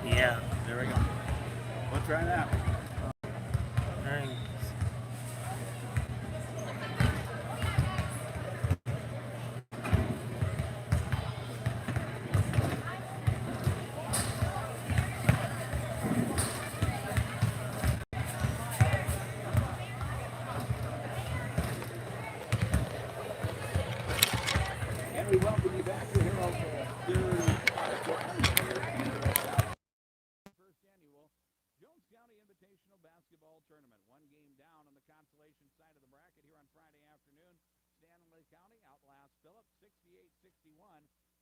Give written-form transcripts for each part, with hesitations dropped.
Yeah, there we go. Let's try that. All right. And we welcome you back to Herald First annual Jones County Invitational Basketball Tournament. One game down on the consolation side of the bracket here on Friday afternoon. Stanley County outlasts Phillip 68-61.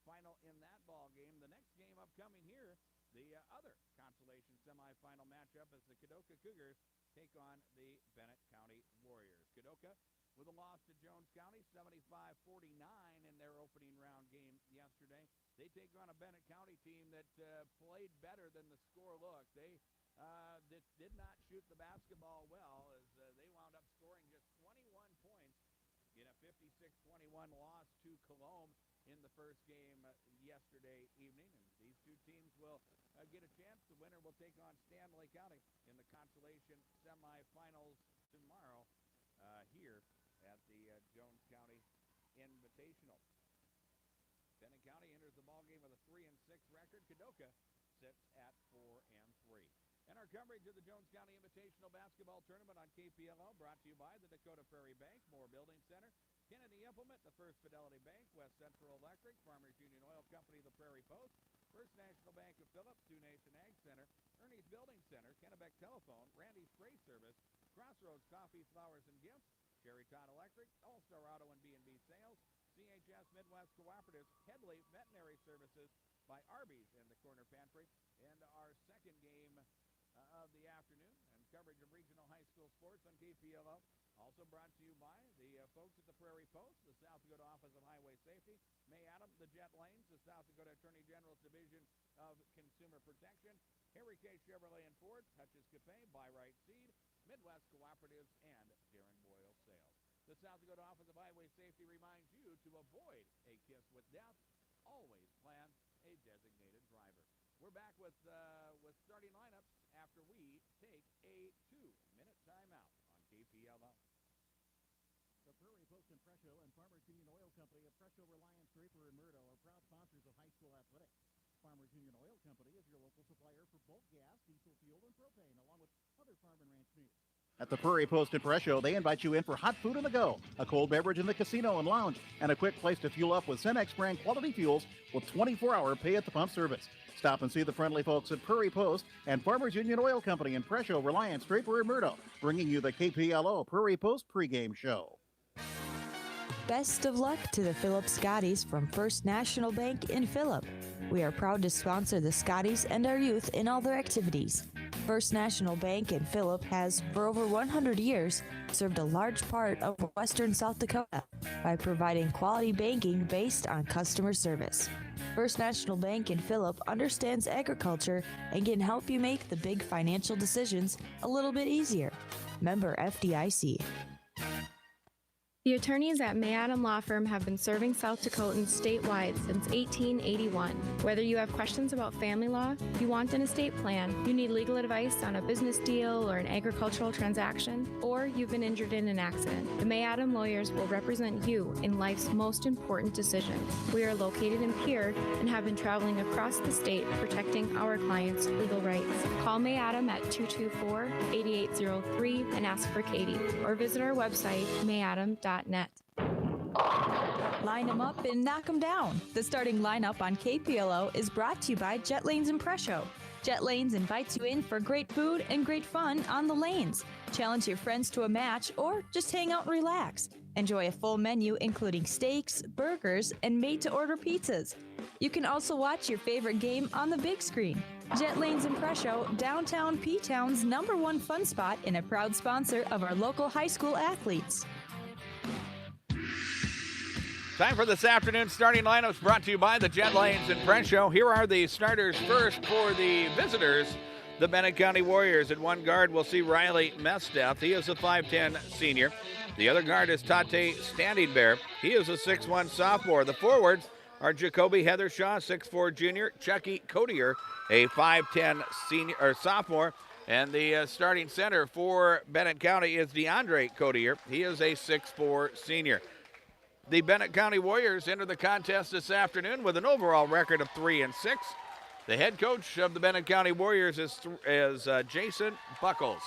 Final in that ball game. The next game upcoming here, the other consolation semifinal matchup as the Kadoka Cougars take on the Bennett County Warriors. Kadoka with a loss to Jones County, 75-49 in their opening round game yesterday. They take on a Bennett County team that played better than the score looked. They did not shoot the basketball well as they wound up scoring just 21 points in a 56-21 loss to Cologne in the first game yesterday evening. And these two teams will get a chance. The winner will take on Stanley County in the consolation semifinals tomorrow here at the Jones County Invitational. Bennett County enters the ballgame with a 3-6 record. Kadoka sits at 4-3. And our coverage of the Jones County Invitational Basketball Tournament on KPLO brought to you by the Dakota Prairie Bank, Moore Building Center, Kennedy Implement, the First Fidelity Bank, West Central Electric, Farmers Union Oil Company, the Prairie Post, First National Bank of Phillips, Sioux Nation Ag Center, Ernie's Building Center, Kennebec Telephone, Randy's Spray Service, Crossroads Coffee, Flowers, and Gifts, Cherry Todd Electric, All-Star Auto and B&B Sales, CHS Midwest Cooperatives, Headley Veterinary Services by Arby's in the Corner Pantry, and our second game of the afternoon and coverage of regional high school sports on KPLO. Also brought to you by the folks at the Prairie Post, the South Dakota Office of Highway Safety, May Adams, the Jet Lanes, the South Dakota Attorney General's Division of Consumer Protection, Harry K. Chevrolet and Ford, Hutchins Cafe, Buy Right Seed, Midwest Cooperatives, and Darren Boyle Sales. The South Dakota Office of Highway Safety reminds you to avoid a kiss with death. Always plan a designated driver. We're back with starting lineups after we take a 2-minute timeout on KPLO. The Prairie Post and Presho and Farmers Union Oil Company of Presho, Reliance, Draper, and Murdo are proud sponsors of high school athletics. Farmers Union Oil Company is your local supplier for bulk gas, diesel fuel, and propane, along with other farm and ranch needs. At the Prairie Post and Presho, they invite you in for hot food on the go, a cold beverage in the casino and lounge, and a quick place to fuel up with Cenex brand quality fuels with 24-hour pay-at-the-pump service. Stop and see the friendly folks at Prairie Post and Farmers Union Oil Company in Presho, Reliance, Draper, and Murdo, bringing you the KPLO Prairie Post pregame show. Best of luck to the Phillip Scotties from First National Bank in Phillip. We are proud to sponsor the Scotties and our youth in all their activities. First National Bank in Phillip has, for over 100 years, served a large part of western South Dakota by providing quality banking based on customer service. First National Bank in Phillip understands agriculture and can help you make the big financial decisions a little bit easier. Member FDIC. The attorneys at May Adam Law Firm have been serving South Dakotans statewide since 1881. Whether you have questions about family law, you want an estate plan, you need legal advice on a business deal or an agricultural transaction, or you've been injured in an accident, the May Adam lawyers will represent you in life's most important decisions. We are located in Pierre and have been traveling across the state protecting our clients' legal rights. Call May Adam at 224-8803 and ask for Katie, or visit our website, mayadam.net. Line them up and knock them down. The starting lineup on KPLO is brought to you by Jet Lanes and Presho. Jet Lanes invites you in for great food and great fun on the lanes. Challenge your friends to a match or just hang out and relax. Enjoy a full menu including steaks, burgers, and made-to-order pizzas. You can also watch your favorite game on the big screen. Jet Lanes and Presho, downtown P-Town's #1 fun spot and a proud sponsor of our local high school athletes. Time for this afternoon's starting lineups brought to you by the Jet Lanes and Presho. Here are the starters first for the visitors, the Bennett County Warriors. At one guard, we'll see Riley Mesteth. He is a 5'10 senior. The other guard is Tate Standing Bear. He is a 6'1 sophomore. The forwards, are Jacoby Heathershaw, 6'4" junior, Chucky Codier, a 5'10" senior or sophomore, and the starting center for Bennett County is DeAndre Codier. He is a 6'4" senior. The Bennett County Warriors enter the contest this afternoon with an overall record of 3-6. The head coach of the Bennett County Warriors is Jason Buckles.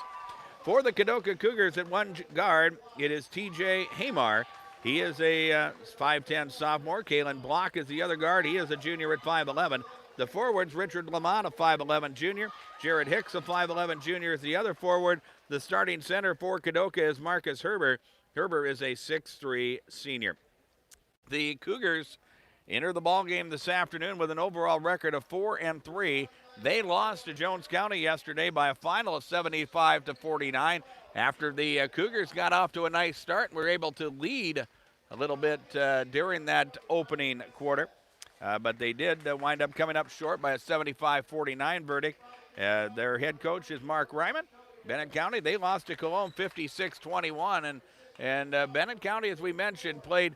For the Kadoka Cougars at one guard, it is TJ Hamar. He is a 5'10" sophomore. Kalen Block is the other guard. He is a junior at 5'11". The forwards, Richard Lamont, a 5'11" junior. Jared Hicks, a 5'11" junior, is the other forward. The starting center for Kadoka is Marcus Herber. Herber is a 6'3" senior. The Cougars enter the ballgame this afternoon with an overall record of 4-3. They lost to Jones County yesterday by a final of 75-49. After the Cougars got off to a nice start and were able to lead a little bit during that opening quarter. But they did wind up coming up short by a 75-49 verdict. Their head coach is Mark Ryman. Bennett County, they lost to Cologne 56-21. And Bennett County, as we mentioned, played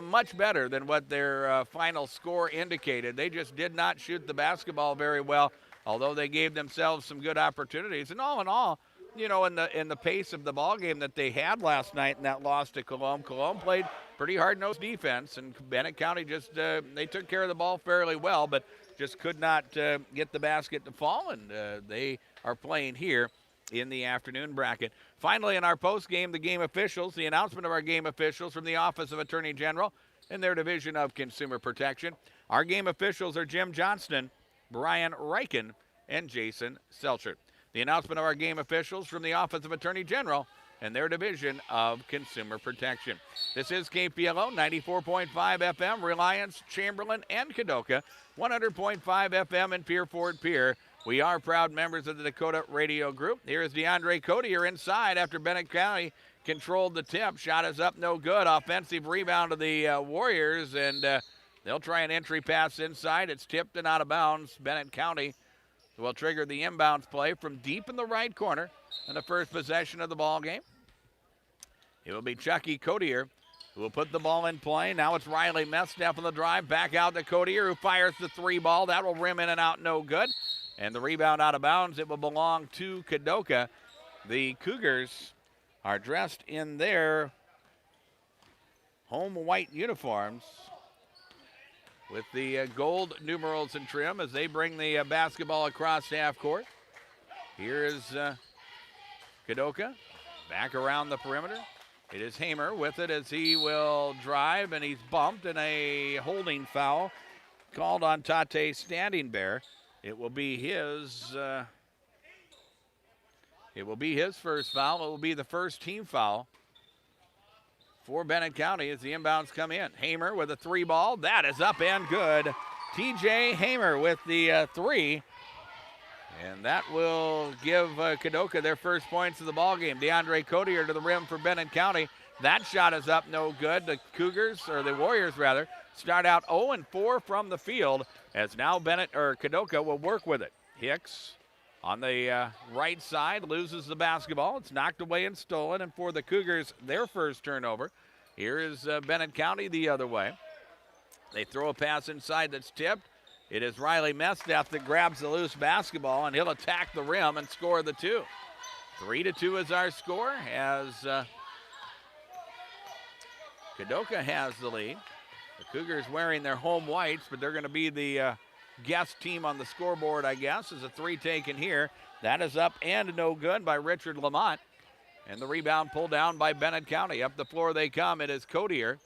much better than what their final score indicated. They just did not shoot the basketball very well, although they gave themselves some good opportunities. And all in all, you know, in the pace of the ball game that they had last night in that loss to Cologne, Cologne played pretty hard-nosed defense, and Bennett County just they took care of the ball fairly well, but just could not get the basket to fall, and they are playing here in the afternoon bracket. Finally, in our post-game, the game officials, the announcement of our game officials from the Office of Attorney General and their Division of Consumer Protection. Our game officials are Jim Johnston, Brian Reichen, and Jason Selchert. The announcement of our game officials from the Office of Attorney General and their Division of Consumer Protection. This is KPLO 94.5 FM, Reliance, Chamberlain, and Kadoka, 100.5 FM in Pier Ford Pier. We are proud members of the Dakota Radio Group. Here is DeAndre Codier inside after Bennett County controlled the tip. Shot is up, no good. Offensive rebound to the Warriors, and they'll try an entry pass inside. It's tipped and out of bounds. Bennett County will trigger the inbounds play from deep in the right corner in the first possession of the ball game. It will be Chucky Codier who will put the ball in play. Now it's Riley Mestep on the drive. Back out to Codier, who fires the three ball. That will rim in and out, no good. And the rebound out of bounds, it will belong to Kadoka. The Cougars are dressed in their home white uniforms with the gold numerals and trim as they bring the basketball across half court. Here is Kadoka back around the perimeter. It is Hamer with it as he will drive, and he's bumped, and a holding foul called on Tate Standing Bear. It will be his first foul. It will be the first team foul for Bennett County as the inbounds come in. Hamer with a three ball. That is up and good. TJ Hamer with the three. And that will give Kadoka their first points of the ball game. DeAndre Codier to the rim for Bennett County. That shot is up, no good. The Warriors start out 0-4 from the field, as now Kadoka will work with it. Hicks on the right side loses the basketball. It's knocked away and stolen, and for the Cougars, their first turnover. Here is Bennett County the other way. They throw a pass inside that's tipped. It is Riley Mestep that grabs the loose basketball, and he'll attack the rim and score the two. 3-2 is our score as Kadoka has the lead. The Cougars wearing their home whites, but they're going to be the guest team on the scoreboard, I guess. As a three taken here. That is up and no good by Richard Lamont. And the rebound pulled down by Bennett County. Up the floor they come. It is Codier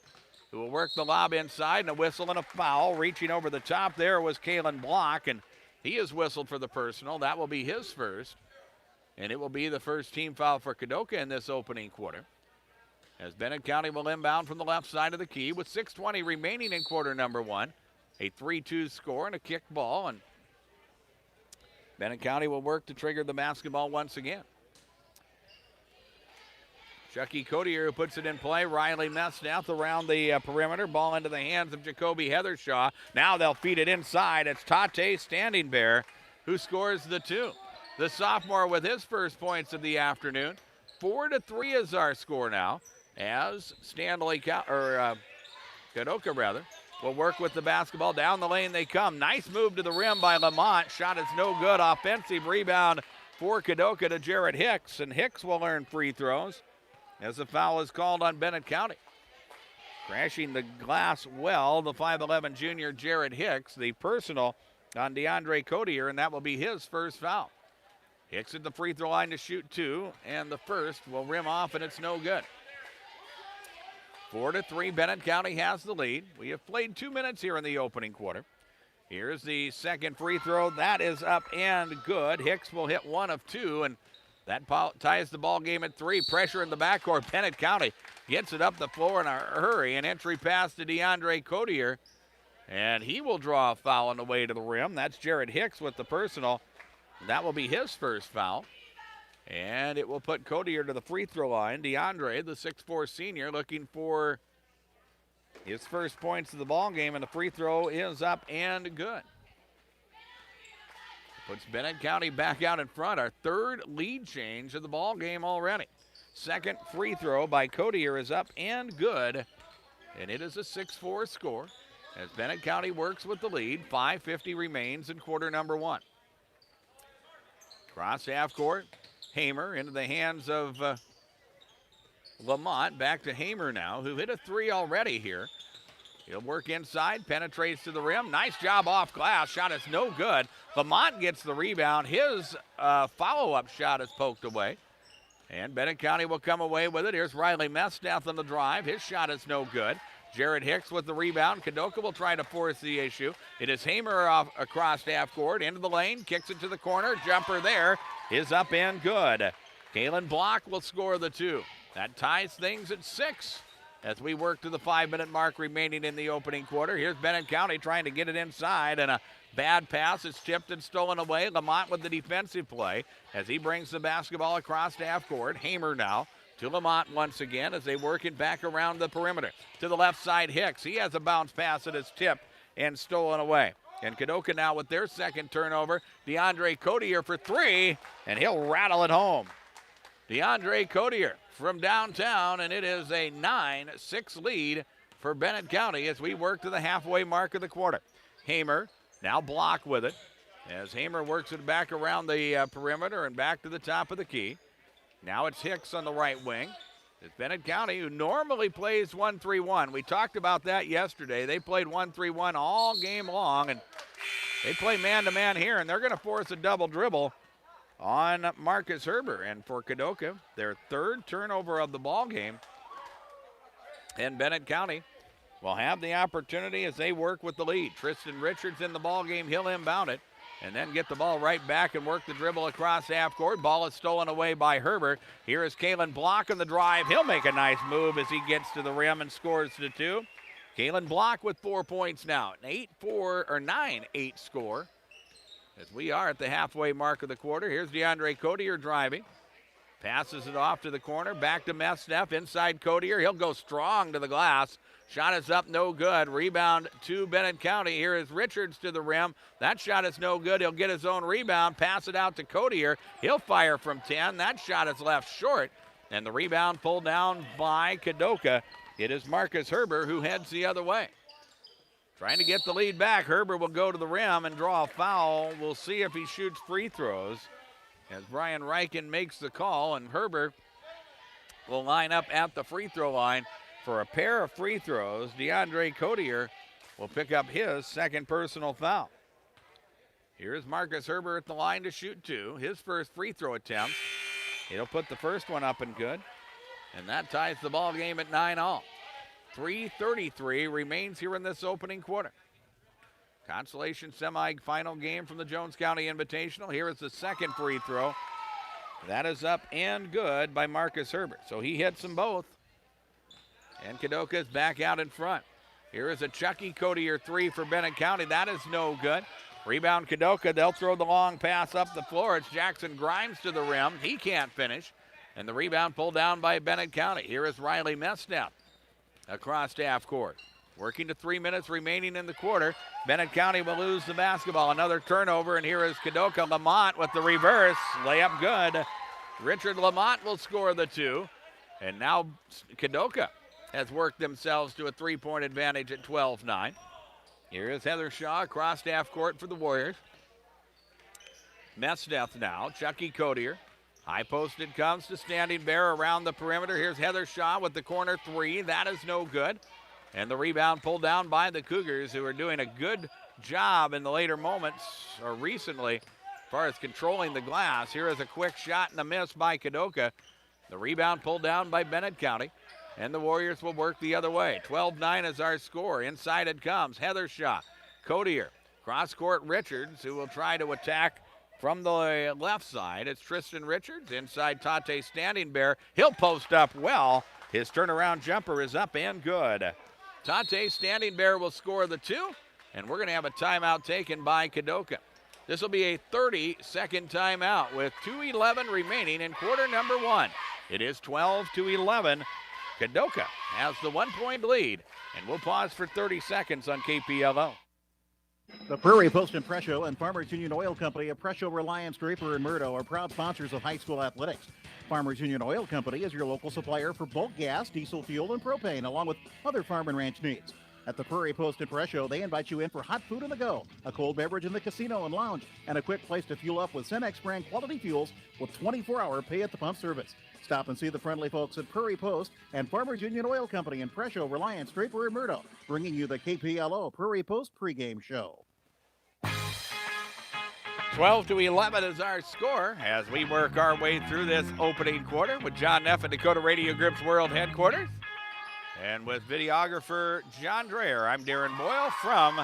who will work the lob inside, and a whistle and a foul. Reaching over the top there was Kalen Block, and he is whistled for the personal. That will be his first, and it will be the first team foul for Kadoka in this opening quarter, as Bennett County will inbound from the left side of the key with 6:20 remaining in quarter number one. A 3-2 score and a kick ball, and Bennett County will work to trigger the basketball once again. Chucky Codier who puts it in play. Riley Mestep around the perimeter. Ball into the hands of Jacoby Heathershaw. Now they'll feed it inside. It's Tate Standing Bear who scores the two. The sophomore with his first points of the afternoon. 4-3 is our score now, as Kadoka will work with the basketball. Down the lane they come. Nice move to the rim by Lamont. Shot is no good. Offensive rebound for Kadoka to Jared Hicks, and Hicks will earn free throws as a foul is called on Bennett County. Crashing the glass well, the 5'11 junior Jared Hicks, the personal on DeAndre Codier, and that will be his first foul. Hicks at the free throw line to shoot 2, and the first will rim off, and it's no good. 4-3, Bennett County has the lead. We have played 2 minutes here in the opening quarter. Here's the second free throw. That is up and good. Hicks will hit 1 of 2, and that ties the ball game at 3. Pressure in the backcourt. Bennett County gets it up the floor in a hurry. An entry pass to DeAndre Codier, and he will draw a foul on the way to the rim. That's Jared Hicks with the personal. That will be his first foul, and it will put Codier to the free throw line. DeAndre, the 6'4 senior, looking for his first points of the ball game, and the free throw is up and good. Puts Bennett County back out in front. Our third lead change of the ball game already. Second free throw by Codier is up and good, and it is a 6-4 score as Bennett County works with the lead. 5:50 remains in quarter number 1. Cross half court, Hamer into the hands of Lamont. Back to Hamer now, who hit a 3 already here. He'll work inside, penetrates to the rim. Nice job off glass. Shot is no good. Lamont gets the rebound. His follow-up shot is poked away. And Bennett County will come away with it. Here's Riley Mesteth on the drive. His shot is no good. Jared Hicks with the rebound. Kadoka will try to force the issue. It is Hamer off across half court, into the lane, kicks it to the corner. Jumper there is up and good. Kalen Block will score the 2. That ties things at 6 as we work to the 5-minute mark remaining in the opening quarter. Here's Bennett County trying to get it inside, and a bad pass is tipped and stolen away. Lamont with the defensive play as he brings the basketball across half court. Hamer now to Lamont once again as they work it back around the perimeter. To the left side, Hicks. He has a bounce pass that is tipped and stolen away. And Kadoka now with their second turnover. DeAndre Codier for 3, and he'll rattle it home. DeAndre Codier from downtown, and it is a 9-6 lead for Bennett County as we work to the halfway mark of the quarter. Hamer now Block with it as Hamer works it back around the perimeter and back to the top of the key. Now it's Hicks on the right wing. It's Bennett County, who normally plays 1-3-1. We talked about that yesterday. They played 1-3-1 all game long, and they play man-to-man here, and they're going to force a double dribble on Marcus Herber. And for Kadoka, their third turnover of the ball game. And Bennett County will have the opportunity as they work with the lead. Tristan Richards in the ball game. He'll inbound it and then get the ball right back and work the dribble across half court. Ball is stolen away by Herbert. Here is Kalen Block on the drive. He'll make a nice move as he gets to the rim and scores the 2. Kalen Block with 4 points now. An 9-8 score as we are at the halfway mark of the quarter. Here's DeAndre Codier driving. Passes it off to the corner. Back to Mesteth. Inside Codier. He'll go strong to the glass. Shot is up, no good. Rebound to Bennett County. Here is Richards to the rim. That shot is no good. He'll get his own rebound. Pass it out to Codier. He'll fire from 10. That shot is left short. And the rebound pulled down by Kadoka. It is Marcus Herber who heads the other way. Trying to get the lead back. Herber will go to the rim and draw a foul. We'll see if he shoots free throws as Brian Reichen makes the call, and Herber will line up at the free throw line for a pair of free throws. DeAndre Codier will pick up his second personal foul. Here's Marcus Herber at the line to shoot 2. His first free throw attempt. He'll put the first one up and good. And that ties the ball game at 9-all. 3:33 remains here in this opening quarter. Consolation semi-final game from the Jones County Invitational. Here is the second free throw. That is up and good by Marcus Herbert. So he hits them both. And Kadoka is back out in front. Here is a Chucky Codier 3 for Bennett County. That is no good. Rebound Kadoka. They'll throw the long pass up the floor. It's Jackson Grimes to the rim. He can't finish. And the rebound pulled down by Bennett County. Here is Riley Mesteth across half court. Working to 3 minutes remaining in the quarter. Bennett County will lose the basketball. Another turnover, and here is Kadoka Lamont with the reverse. Layup good. Richard Lamont will score the 2. And now Kadoka has worked themselves to a 3-point advantage at 12-9. Here is Heather Shaw across half court for the Warriors. Messdeath now. Chucky Codier. High post it comes to Standing Bear around the perimeter. Here's Heather Shaw with the corner three. That is no good. And the rebound pulled down by the Cougars, who are doing a good job in the later moments, or recently, as far as controlling the glass. Here is a quick shot and a miss by Kadoka. The rebound pulled down by Bennett County. And the Warriors will work the other way. 12-9 is our score. Inside it comes. Heather Shaw. Codier. Cross-court Richards, who will try to attack from the left side. It's Tristan Richards. Inside Tate Standing Bear. He'll post up well. His turnaround jumper is up and good. Tate Standing Bear will score the two. And we're going to have a timeout taken by Kadoka. This will be a 30-second timeout with 2:11 remaining in quarter number one. It is 12-11. Kadoka has the 1-point lead, and we'll pause for 30 seconds on KPLO. The Prairie Post and Presho and Farmers Union Oil Company of Presho, Reliance, Draper, and Murdo are proud sponsors of high school athletics. Farmers Union Oil Company is your local supplier for bulk gas, diesel fuel, and propane, along with other farm and ranch needs. At the Prairie Post and Presho, they invite you in for hot food on the go, a cold beverage in the casino and lounge, and a quick place to fuel up with Cenex brand quality fuels with 24-hour pay-at-the-pump service. Stop and see the friendly folks at Prairie Post and Farmers Union Oil Company in Presho, Reliance, Draper, and Murdo, bringing you the KPLO Prairie Post pregame show. 12-11 is our score as we work our way through this opening quarter with John Neff at Dakota Radio Group's World Headquarters. And with videographer John Dreher, I'm Darren Boyle from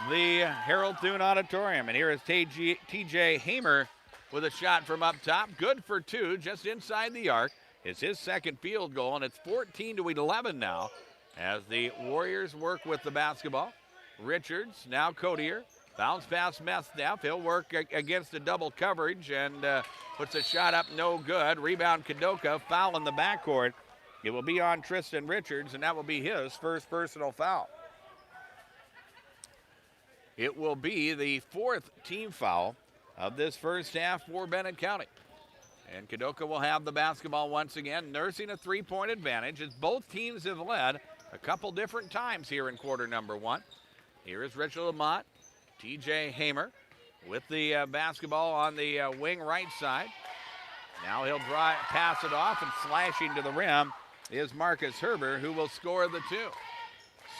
the Harold Thune Auditorium. And here is TJ Hamer with a shot from up top. Good for two, just inside the arc. It's his second field goal, and it's 14-11 now as the Warriors work with the basketball. Richards, now Codier. Bounce pass Messdeath. He'll work against the double coverage and puts a shot up, no good. Rebound Kadoka, foul in the backcourt. It will be on Tristan Richards, and that will be his first personal foul. It will be the fourth team foul of this first half for Bennett County. And Kadoka will have the basketball once again, nursing a three-point advantage as both teams have led a couple different times here in quarter number one. Here is Richard Lamont, TJ Hamer with the basketball on the wing right side. Now he'll pass it off, and slashing to the rim is Marcus Herber, who will score the two.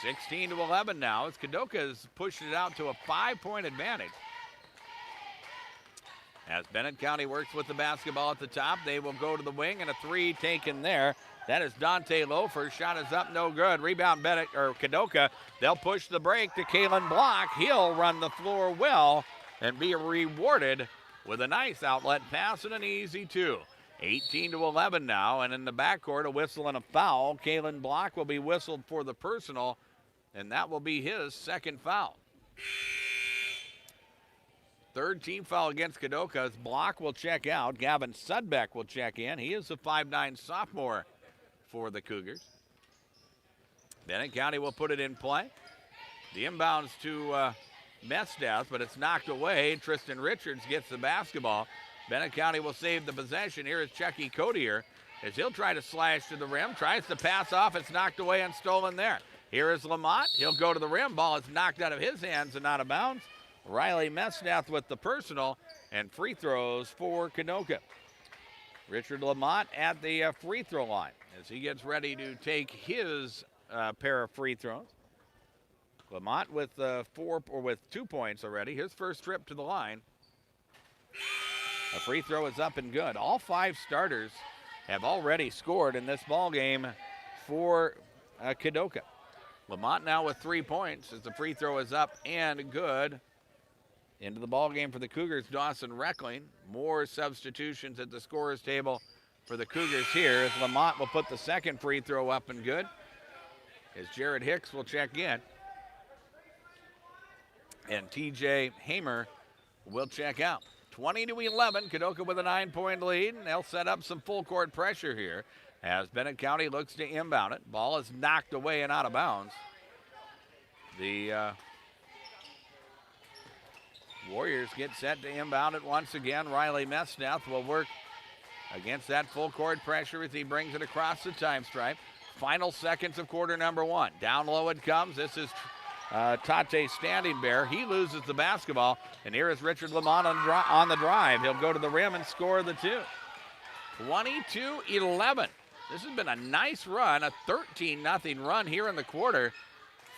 16-11 now as Kadoka has pushed it out to a 5-point advantage. As Bennett County works with the basketball at the top, they will go to the wing, and a three taken there. That is Dante Loafer. Shot is up, no good. Rebound Kadoka. They'll push the break to Kalen Block. He'll run the floor well and be rewarded with a nice outlet pass and an easy two. 18-11 now, and in the backcourt, a whistle and a foul. Kalen Block will be whistled for the personal, and that will be his second foul. Third team foul against Kadoka as Block will check out. Gavin Sudbeck will check in. He is a 5'9" sophomore for the Cougars. Bennett County will put it in play. The inbounds to Messdeath, but it's knocked away. Tristan Richards gets the basketball. Bennett County will save the possession. Here is Chucky Codier as he'll try to slash to the rim. Tries to pass off. It's knocked away and stolen there. Here is Lamont. He'll go to the rim. Ball is knocked out of his hands and out of bounds. Riley Messdeath with the personal, and free throws for Kadoka. Richard Lamont at the free throw line as he gets ready to take his pair of free throws. Lamont with 2 points already. His first trip to the line. A free throw is up and good. All five starters have already scored in this ball game for Kadoka. Lamont now with 3 points as the free throw is up and good. Into the ball game for the Cougars, Dawson Reckling. More substitutions at the scorer's table for the Cougars here as Lamont will put the second free throw up and good. As Jared Hicks will check in. And TJ Hamer will check out. 20-11, Kadoka with a 9-point lead, and they'll set up some full court pressure here as Bennett County looks to inbound it. Ball is knocked away and out of bounds. The Warriors get set to inbound it once again. Riley Messdeath will work against that full court pressure as he brings it across the time stripe. Final seconds of quarter number one. Down low it comes. This is Tate Standing Bear. He loses the basketball, and here is Richard Lamont on the drive. He'll go to the rim and score the two. 22-11. This has been a nice run, a 13-0 run here in the quarter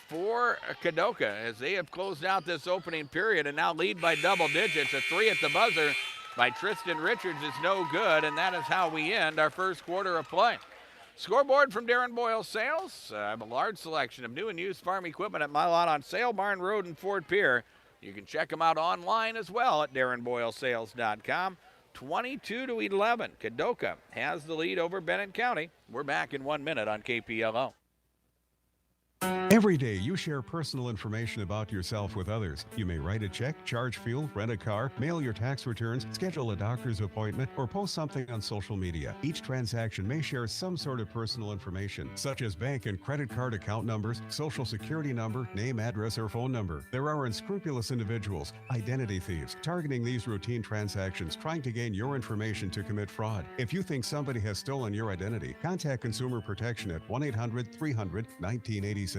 for Kadoka as they have closed out this opening period and now lead by double digits. A three at the buzzer by Tristan Richards is no good, and that is how we end our first quarter of play. Scoreboard from Darren Boyle Sales. I have a large selection of new and used farm equipment at my lot on Sale Barn Road in Fort Pierre. You can check them out online as well at darrenboylesales.com. 22-11. Kadoka has the lead over Bennett County. We're back in 1 minute on KPLO. Every day you share personal information about yourself with others. You may write a check, charge fuel, rent a car, mail your tax returns, schedule a doctor's appointment, or post something on social media. Each transaction may share some sort of personal information, such as bank and credit card account numbers, social security number, name, address, or phone number. There are unscrupulous individuals, identity thieves, targeting these routine transactions, trying to gain your information to commit fraud. If you think somebody has stolen your identity, contact Consumer Protection at 1-800-300-1986.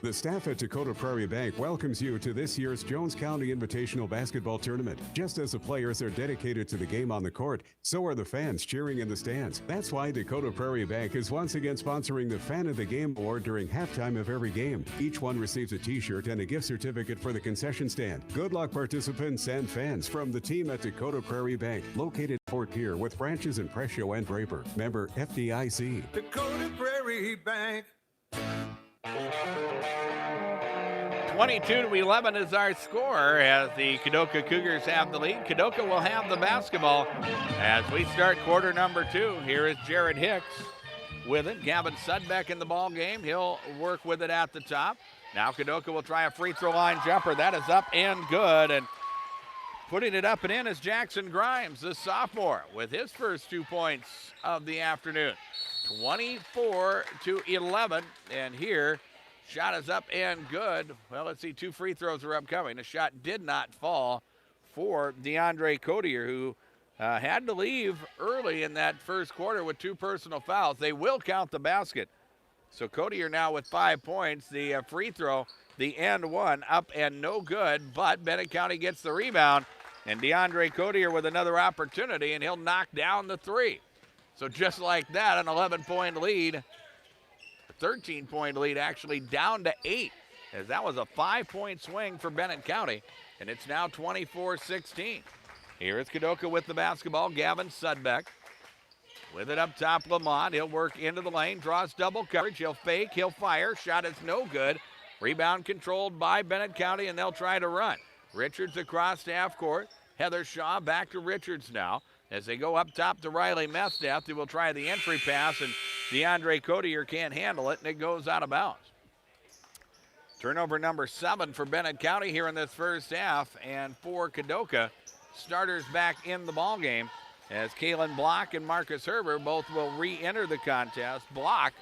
The staff at Dakota Prairie Bank welcomes you to this year's Jones County Invitational Basketball Tournament. Just as the players are dedicated to the game on the court, so are the fans cheering in the stands. That's why Dakota Prairie Bank is once again sponsoring the Fan of the Game Award during halftime of every game. Each one receives a t-shirt and a gift certificate for the concession stand. Good luck, participants and fans, from the team at Dakota Prairie Bank, located in Fort Pierre with branches in Prescio and Draper. Member FDIC. Dakota Prairie Bank. 22-11 is our score as the Kadoka Cougars have the lead. Kadoka will have the basketball as we start quarter number 2. Here is Jared Hicks with it. Gavin Sudbeck in the ball game. He'll work with it at the top. Now Kadoka will try a free throw line jumper. That is up and good. And putting it up and in is Jackson Grimes, the sophomore, with his first 2 points of the afternoon. 24-11, and here, shot is up and good. Well, let's see, 2 free throws are upcoming. The shot did not fall for DeAndre Codier, who had to leave early in that first quarter with 2 personal fouls. They will count the basket. So Codier now with 5 points. The free throw, the and one, up and no good, but Bennett County gets the rebound, and DeAndre Codier with another opportunity, and he'll knock down the 3. So just like that, an 11-point lead, a 13-point lead actually down to 8, as that was a 5-point swing for Bennett County, and it's now 24-16. Here is Kadoka with the basketball. Gavin Sudbeck with it up top. Lamont, he'll work into the lane, draws double coverage. He'll fake, he'll fire. Shot is no good. Rebound controlled by Bennett County, and they'll try to run. Richards across half court. Heather Shaw back to Richards now. As they go up top to Riley Methdeath, who will try the entry pass, and DeAndre Codier can't handle it, and it goes out of bounds. Turnover number 7 for Bennett County here in this first half, and for Kadoka, starters back in the ballgame as Kalen Block and Marcus Herber both will re-enter the contest. Block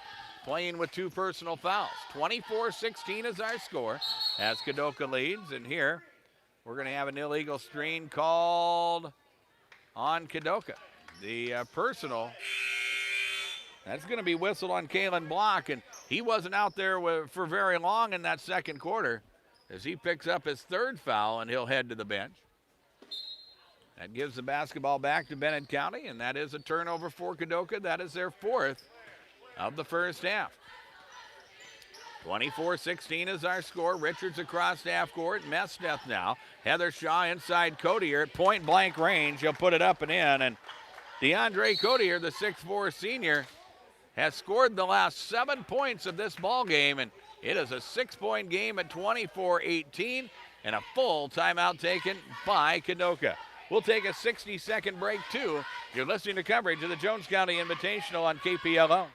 playing with 2 personal fouls. 24-16 is our score as Kadoka leads, and here we're going to have an illegal screen called on Kadoka. The personal, that's going to be whistled on Kalen Block, and he wasn't out there for very long in that second quarter as he picks up his 3rd foul, and he'll head to the bench. That gives the basketball back to Bennett County, and that is a turnover for Kadoka. That is their 4th of the first half. 24-16 is our score. Richards across half court. Methdeath now. Heather Shaw inside Codier at point-blank range. He'll put it up and in. And DeAndre Codier, the 6'4 senior, has scored the last 7 points of this ball game, and it is a 6-point game at 24-18 and a full timeout taken by Kadoka. We'll take a 60-second break, too. You're listening to coverage of the Jones County Invitational on KPLO.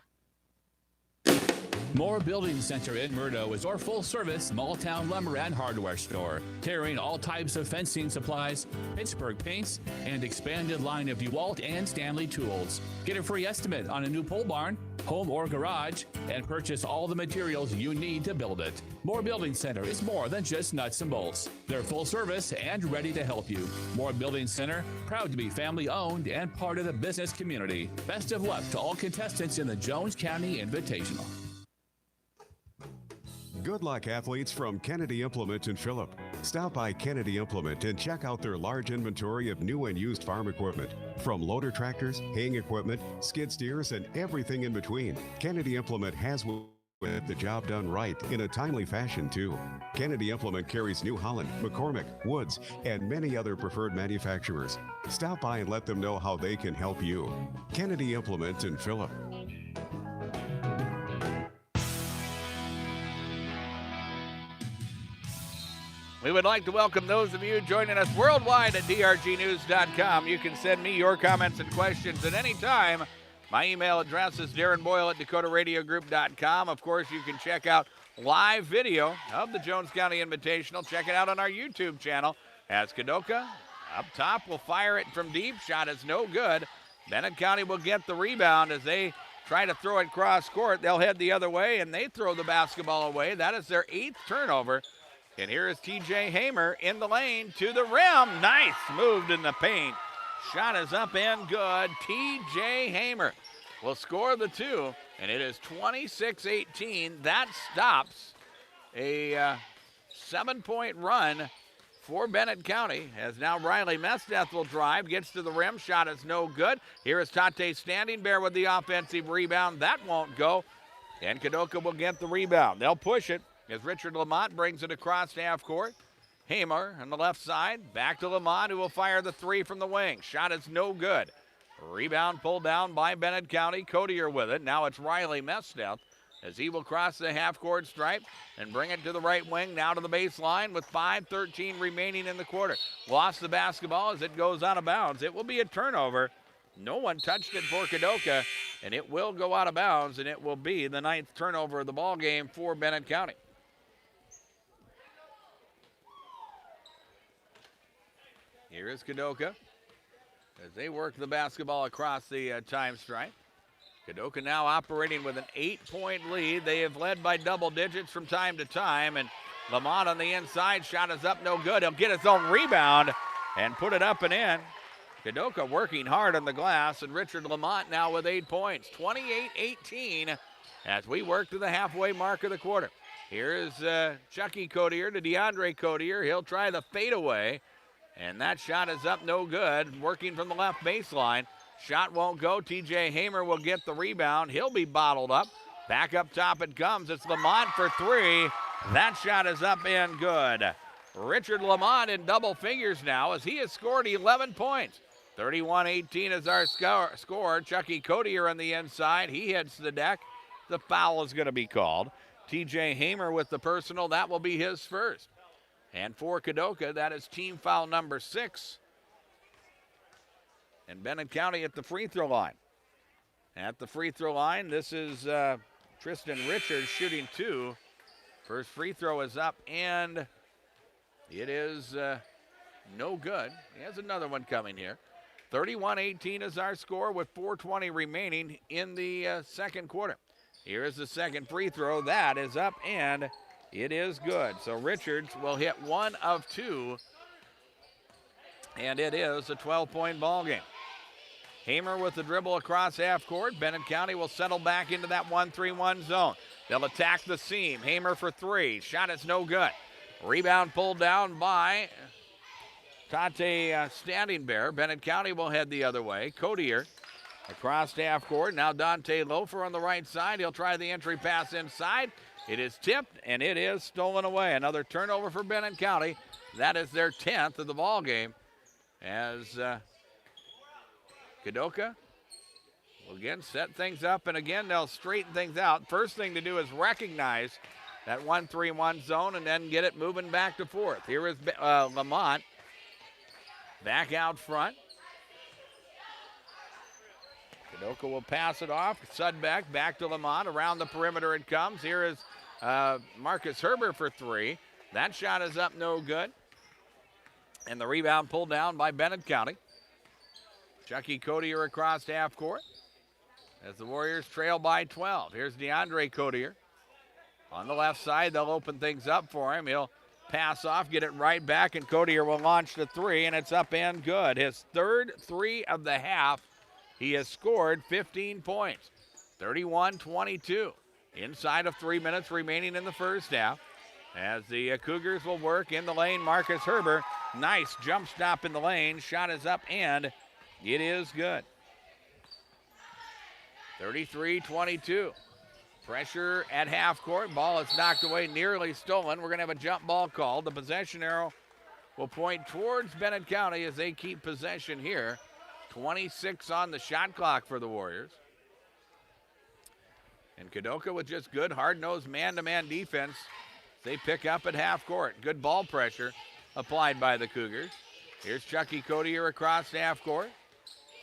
Moore Building Center in Murdo is our full-service small-town lumber and hardware store, carrying all types of fencing supplies, Pittsburgh paints, and expanded line of DeWalt and Stanley tools. Get a free estimate on a new pole barn, home or garage, and purchase all the materials you need to build it. Moore Building Center is more than just nuts and bolts. They're full service and ready to help you. Moore Building Center, proud to be family-owned and part of the business community. Best of luck to all contestants in the Jones County Invitational. Good luck, athletes from Kennedy Implement in Phillip. Stop by Kennedy Implement and check out their large inventory of new and used farm equipment. From loader tractors, haying equipment, skid steers, and everything in between, Kennedy Implement has with the job done right in a timely fashion, too. Kennedy Implement carries New Holland, McCormick, Woods, and many other preferred manufacturers. Stop by and let them know how they can help you. Kennedy Implement in Phillip. We would like to welcome those of you joining us worldwide at drgnews.com. You can send me your comments and questions at any time. My email address is darrenboyle@dakotaradiogroup.com. Of course, you can check out live video of the Jones County Invitational. Check it out on our YouTube channel. As Kadoka up top will fire it from deep. Shot is no good. Bennett County will get the rebound as they try to throw it cross court. They'll head the other way, and they throw the basketball away. That is their 8th turnover. And here is TJ Hamer in the lane to the rim. Nice, moved in the paint. Shot is up and good. TJ Hamer will score the 2, and it is 26-18. That stops a 7-point run for Bennett County, as now Riley Mesteth will drive, gets to the rim. Shot is no good. Here is Tate Standing Bear with the offensive rebound. That won't go, and Kadoka will get the rebound. They'll push it as Richard Lamont brings it across half court. Hamer on the left side, back to Lamont, who will fire the 3 from the wing. Shot is no good. Rebound pulled down by Bennett County. Codier with it. Now it's Riley Mesteth as he will cross the half-court stripe and bring it to the right wing, now to the baseline with 5:13 remaining in the quarter. Lost the basketball as it goes out of bounds. It will be a turnover. No one touched it for Kadoka, and it will go out of bounds, and it will be the 9th turnover of the ball game for Bennett County. Here is Kadoka as they work the basketball across the time stripe. Kadoka now operating with an 8-point lead. They have led by double digits from time to time, and Lamont on the inside. Shot is up, no good. He'll get his own rebound and put it up and in. Kadoka working hard on the glass, and Richard Lamont now with 8 points. 28-18 as we work to the halfway mark of the quarter. Here's Chucky Codier to DeAndre Codier. He'll try the fadeaway. And that shot is up, no good. Working from the left baseline. Shot won't go. TJ Hamer will get the rebound. He'll be bottled up. Back up top it comes. It's Lamont for 3. That shot is up and good. Richard Lamont in double figures now as he has scored 11 points. 31-18 is our score. Chucky Codier on the inside. He hits the deck. The foul is going to be called. TJ Hamer with the personal. That will be his first. And for Kadoka, that is team foul number 6. And Bennett County at the free throw line. At the free throw line, this is Tristan Richards shooting 2. First free throw is up, and it is no good. He has another one coming here. 31-18 is our score with 4:20 remaining in the second quarter. Here is the second free throw. That is up, and it is good. So Richards will hit 1 of 2, and it is a 12-point ball game. Hamer with the dribble across half court. Bennett County will settle back into that 1-3-1 zone. They'll attack the seam. Hamer for 3. Shot is no good. Rebound pulled down by Tate Standing Bear. Bennett County will head the other way. Codier across half court. Now Dante Loafer on the right side. He'll try the entry pass inside. It is tipped, and it is stolen away. Another turnover for Bennett County. That is their 10th of the ball game. As Kadoka will again set things up, and again they'll straighten things out. First thing to do is recognize that 1-3-1 zone and then get it moving back to 4th. Here is Lamont back out front. Kadoka will pass it off. Sudbeck back to Lamont. Around the perimeter it comes. Here is Marcus Herbert for 3. That shot is up, no good. And the rebound pulled down by Bennett County. Chucky Codier across half court as the Warriors trail by 12. Here's DeAndre Codier. On the left side, they'll open things up for him. He'll pass off, get it right back, and Codier will launch the 3, and it's up and good. His third 3 of the half. He has scored 15 points. 31-22. inside of 3 minutes remaining in the first half. As the Cougars will work in the lane, Marcus Herber. Nice jump stop in the lane. Shot is up and it is good. 33-22. Pressure at half court. Ball is knocked away, nearly stolen. We're going to have a jump ball called. The possession arrow will point towards Bennett County as they keep possession here. 26 on the shot clock for the Warriors. And Kadoka with just good, hard-nosed man-to-man defense. They pick up at half court. Good ball pressure applied by the Cougars. Here's Chucky Codier across half court.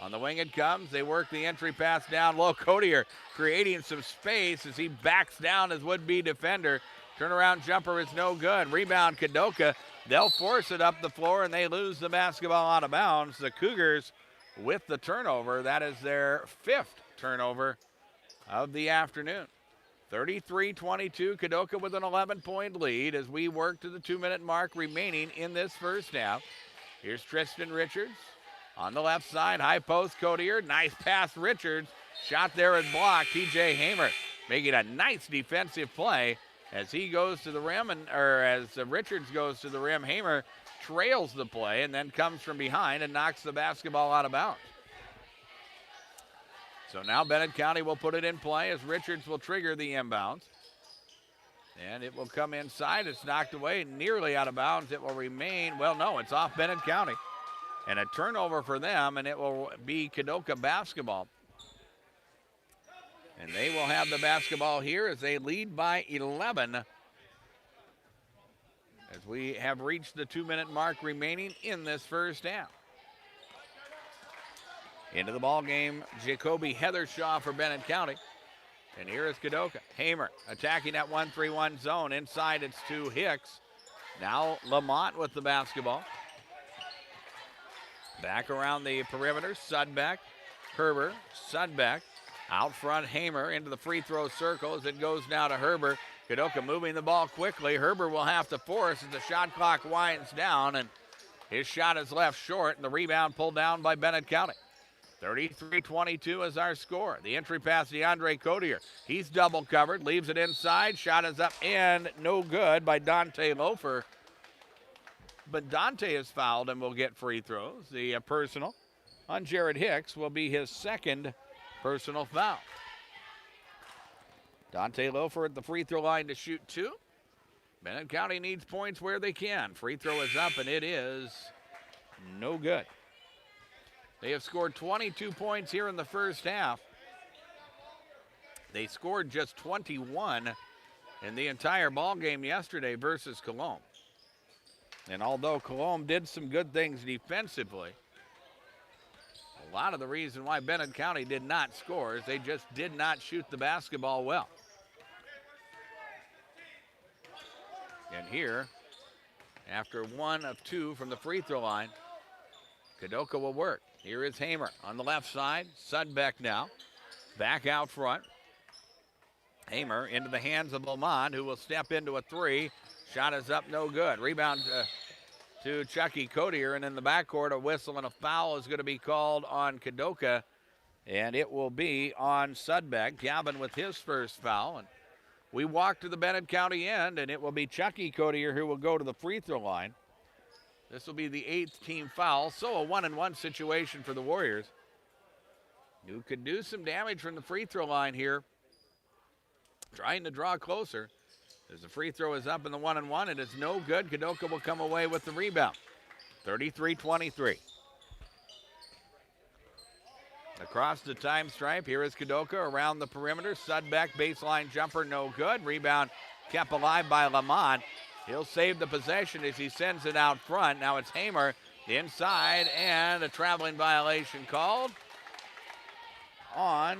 On the wing it comes. They work the entry pass down low. Codier creating some space as he backs down his would-be defender. Turnaround jumper is no good. Rebound Kadoka. They'll force it up the floor and they lose the basketball out of bounds. The Cougars with the turnover. That is their 5th turnover of the afternoon. 33-22, Kadoka with an 11-point lead as we work to the 2-minute mark remaining in this first half. Here's Tristan Richards on the left side, high post Codier, nice pass Richards, shot there and blocked. TJ Hamer making a nice defensive play as he goes to the rim, as Richards goes to the rim. Hamer trails the play and then comes from behind and knocks the basketball out of bounds. So now Bennett County will put it in play as Richards will trigger the inbounds. And it will come inside. It's knocked away, nearly out of bounds. It will remain, well, no, it's off Bennett County. And a turnover for them, and it will be Kadoka basketball. And they will have the basketball here as they lead by 11. As we have reached the 2-minute mark remaining in this first half. Into the ball game, Jacoby Heathershaw for Bennett County. And here is Kadoka. Hamer attacking that 1-3-1 zone. Inside it's to Hicks. Now Lamont with the basketball. Back around the perimeter, Sudbeck, Herber, Sudbeck. Out front, Hamer into the free throw circle as it goes now to Herber. Kadoka moving the ball quickly. Herber will have to force as the shot clock winds down, and his shot is left short, and the rebound pulled down by Bennett County. 33-22 is our score. The entry pass, DeAndre Codier. He's double covered, leaves it inside. Shot is up and no good by Dante Loafer. But Dante is fouled and will get free throws. The personal on Jared Hicks will be his 2nd personal foul. Dante Loafer at the free throw line to shoot 2. Bennett County needs points where they can. Free throw is up and it is no good. They have scored 22 points here in the first half. They scored just 21 in the entire ball game yesterday versus Cologne. And although Cologne did some good things defensively, a lot of the reason why Bennett County did not score is they just did not shoot the basketball well. And here, after 1 of 2 from the free throw line, Kadoka will work. Here is Hamer on the left side. Sudbeck now. Back out front. Hamer into the hands of Lamont, who will step into a 3. Shot is up, no good. Rebound to Chucky Codier, and in the backcourt, a whistle and a foul is going to be called on Kadoka, and it will be on Sudbeck. Gavin with his first foul, and we walk to the Bennett County end, and it will be Chucky Codier who will go to the free throw line. This will be the 8th team foul, so a 1-and-1 situation for the Warriors, who could do some damage from the free throw line here, trying to draw closer. As the free throw is up in the 1-and-1, it is no good. Kadoka will come away with the rebound. 33-23. Across the time stripe, here is Kadoka around the perimeter. Sudbeck, baseline jumper, no good. Rebound kept alive by Lamont. He'll save the possession as he sends it out front. Now it's Hamer inside, and a traveling violation called on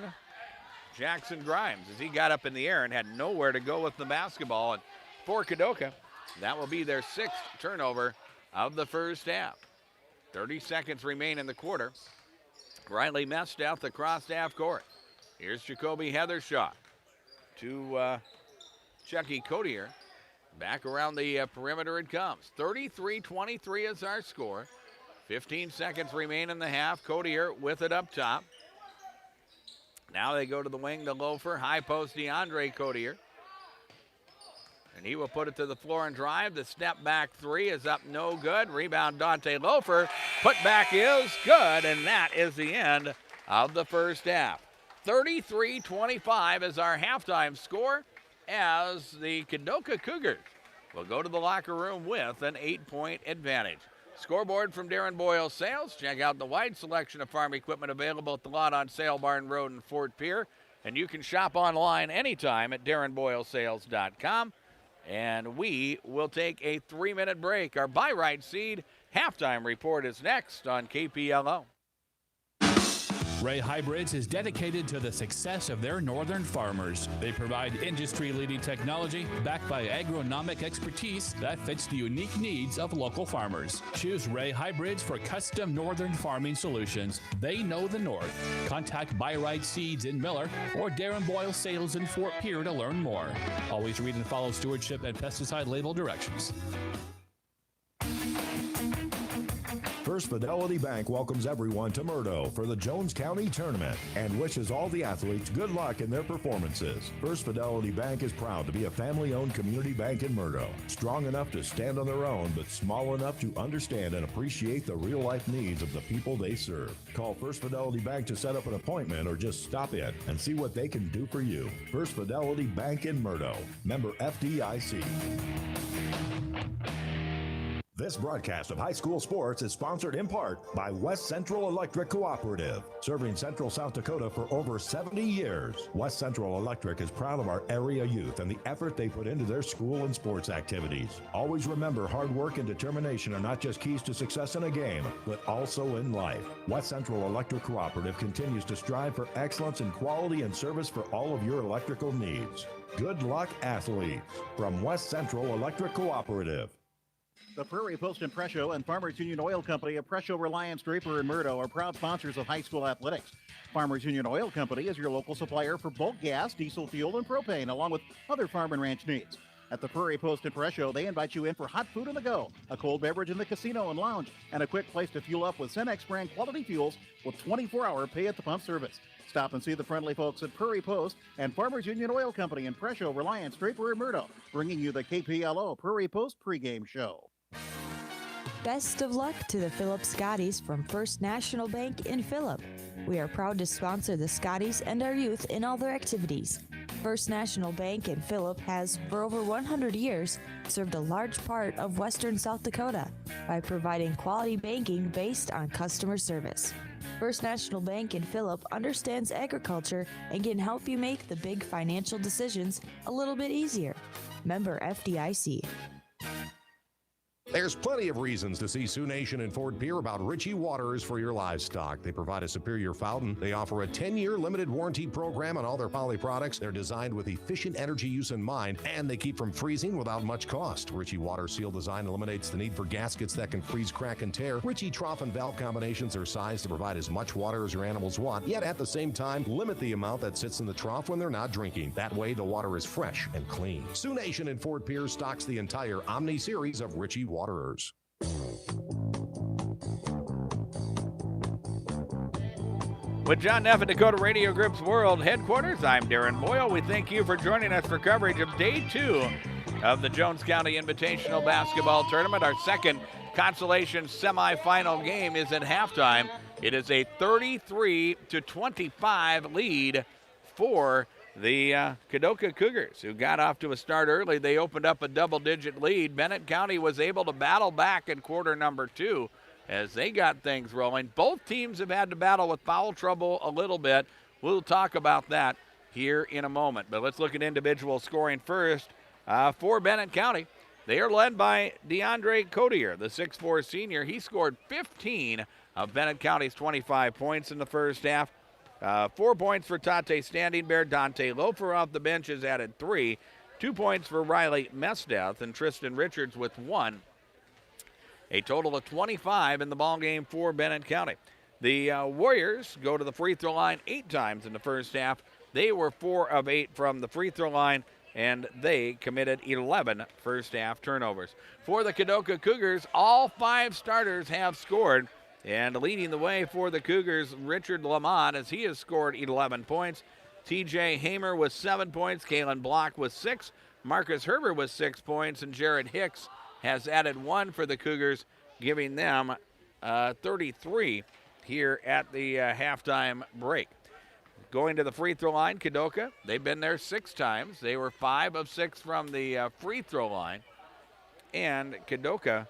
Jackson Grimes as he got up in the air and had nowhere to go with the basketball. And for Kadoka, that will be their 6th turnover of the first half. 30 seconds remain in the quarter. Riley Mesteth across half court. Here's Jacoby Heathershaw to Chucky Codier. Back around the perimeter it comes. 33-23 is our score. 15 seconds remain in the half. Codier with it up top. Now they go to the wing to Loafer. High post DeAndre Cotier. And he will put it to the floor and drive. The step back three is up, no good. Rebound Dante Loafer. Put back is good, and that is the end of the first half. 33-25 is our halftime score as the Kadoka Cougars will go to the locker room with an 8-point advantage. Scoreboard from Darren Boyle Sales. Check out the wide selection of farm equipment available at the lot on Sale Barn Road in Fort Pierre. And you can shop online anytime at darrenboylesales.com. And we will take a 3-minute break. Our Buy Right Seed halftime report is next on KPLO. Ray Hybrids is dedicated to the success of their northern farmers. They provide industry-leading technology backed by agronomic expertise that fits the unique needs of local farmers. Choose Ray Hybrids for custom northern farming solutions. They know the north. Contact Buy Right Seeds in Miller or Darren Boyle Sales in Fort Pierre to learn more. Always read and follow stewardship and pesticide label directions. First Fidelity Bank welcomes everyone to Murdo for the Jones County Tournament and wishes all the athletes good luck in their performances. First Fidelity Bank is proud to be a family-owned community bank in Murdo. Strong enough to stand on their own, but small enough to understand and appreciate the real-life needs of the people they serve. Call First Fidelity Bank to set up an appointment or just stop in and see what they can do for you. First Fidelity Bank in Murdo. Member FDIC. This broadcast of high school sports is sponsored in part by West Central Electric Cooperative, serving Central South Dakota for over 70 years. West Central Electric is proud of our area youth and the effort they put into their school and sports activities. Always remember, hard work and determination are not just keys to success in a game, but also in life. West Central Electric Cooperative continues to strive for excellence in quality and service for all of your electrical needs. Good luck, athletes, from West Central Electric Cooperative. The Prairie Post Impresso and Farmers Union Oil Company of Presso, Reliance, Draper, and Murdo are proud sponsors of high school athletics. Farmers Union Oil Company is your local supplier for bulk gas, diesel fuel, and propane, along with other farm and ranch needs. At the Prairie Post Impresso, they invite you in for hot food on the go, a cold beverage in the casino and lounge, and a quick place to fuel up with Cenex brand quality fuels with 24-hour pay-at-the-pump service. Stop and see the friendly folks at Prairie Post and Farmers Union Oil Company in Presso, Reliance, Draper, and Murdo, bringing you the KPLO Prairie Post pregame show. Best of luck to the Phillip Scotties from First National Bank in Phillip. We are proud to sponsor the Scotties and our youth in all their activities. First National Bank in Phillip has, for over 100 years, served a large part of western South Dakota by providing quality banking based on customer service. First National Bank in Phillip understands agriculture and can help you make the big financial decisions a little bit easier. Member FDIC. There's plenty of reasons to see Sioux Nation and Fort Pierre about Ritchie Waters for your livestock. They provide a superior fountain. They offer a 10-year limited warranty program on all their poly products. They're designed with efficient energy use in mind, and they keep from freezing without much cost. Ritchie Waters seal design eliminates the need for gaskets that can freeze, crack, and tear. Ritchie trough and valve combinations are sized to provide as much water as your animals want, yet at the same time, limit the amount that sits in the trough when they're not drinking. That way, the water is fresh and clean. Sioux Nation and Fort Pierre stocks the entire Omni series of Ritchie Waterers. With John Neff at Dakota Radio Group's World Headquarters, I'm Darren Boyle. We thank you for joining us for coverage of Day 2 of the Jones County Invitational Basketball Tournament. Our second consolation semifinal game is at halftime. It is a 33-25 lead for the Kadoka Cougars, who got off to a start early. They opened up a double-digit lead. Bennett County was able to battle back in quarter number 2 as they got things rolling. Both teams have had to battle with foul trouble a little bit. We'll talk about that here in a moment. But let's look at individual scoring first. For Bennett County, they are led by DeAndre Cotier, the 6'4 senior. He scored 15 of Bennett County's 25 points in the first half. 4 points for Tate Standing Bear. Dante Loafer off the bench has added 3. 2 points for Riley Mesteth and Tristan Richards with 1. A total of 25 in the ballgame for Bennett County. The Warriors go to the free throw line 8 times in the first half. They were 4 of 8 from the free throw line, and they committed 11 first half turnovers. For the Kadoka Cougars, all 5 starters have scored. And leading the way for the Cougars, Richard Lamont, as he has scored 11 points. TJ Hamer with 7 points, Kalen Block with 6, Marcus Herbert with 6 points, and Jared Hicks has added 1 for the Cougars, giving them 33 here at the halftime break. Going to the free throw line, Kadoka, they've been there 6 times. They were 5 of 6 from the free throw line. And Kadoka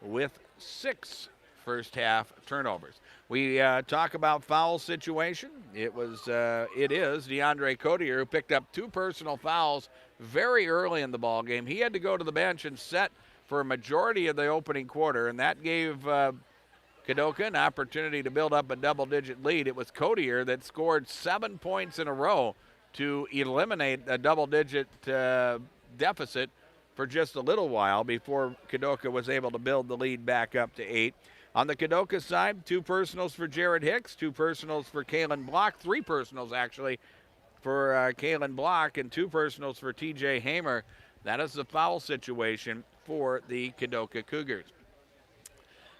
with 6 first half turnovers. We talk about foul situation. It is DeAndre Codier who picked up 2 personal fouls very early in the ball game. He had to go to the bench and set for a majority of the opening quarter, and that gave Kadoka an opportunity to build up a double-digit lead. It was Codier that scored 7 points in a row to eliminate a double-digit deficit for just a little while before Kadoka was able to build the lead back up to 8. On the Kadoka side, 2 personals for Jared Hicks, 2 personals for Kalen Block, 3 personals actually for Kalen Block, and 2 personals for TJ Hamer. That is the foul situation for the Kadoka Cougars.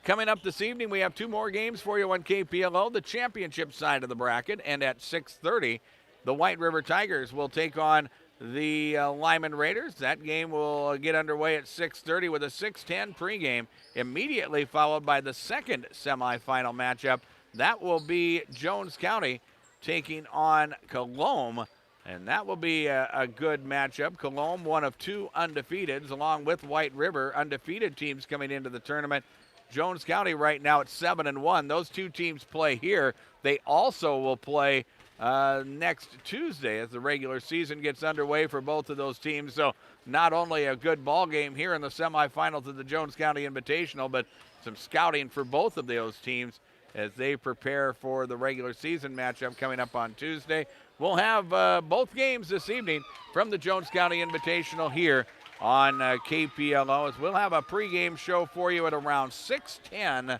Coming up this evening, we have 2 more games for you on KPLO, the championship side of the bracket, and at 6:30, the White River Tigers will take on the Lyman Raiders. That game will get underway at 6:30 with a 6:10 pregame, immediately followed by the second semifinal matchup. That will be Jones County taking on Colombe, and that will be a good matchup. Colombe, one of 2 undefeateds, along with White River, undefeated teams coming into the tournament. Jones County right now at 7-1. Those 2 teams play here. They also will play next Tuesday as the regular season gets underway for both of those teams. So not only a good ball game here in the semifinals of the Jones County Invitational, but some scouting for both of those teams as they prepare for the regular season matchup coming up on Tuesday. We'll have both games this evening from the Jones County Invitational here on KPLO, as we'll have a pregame show for you at around 6:10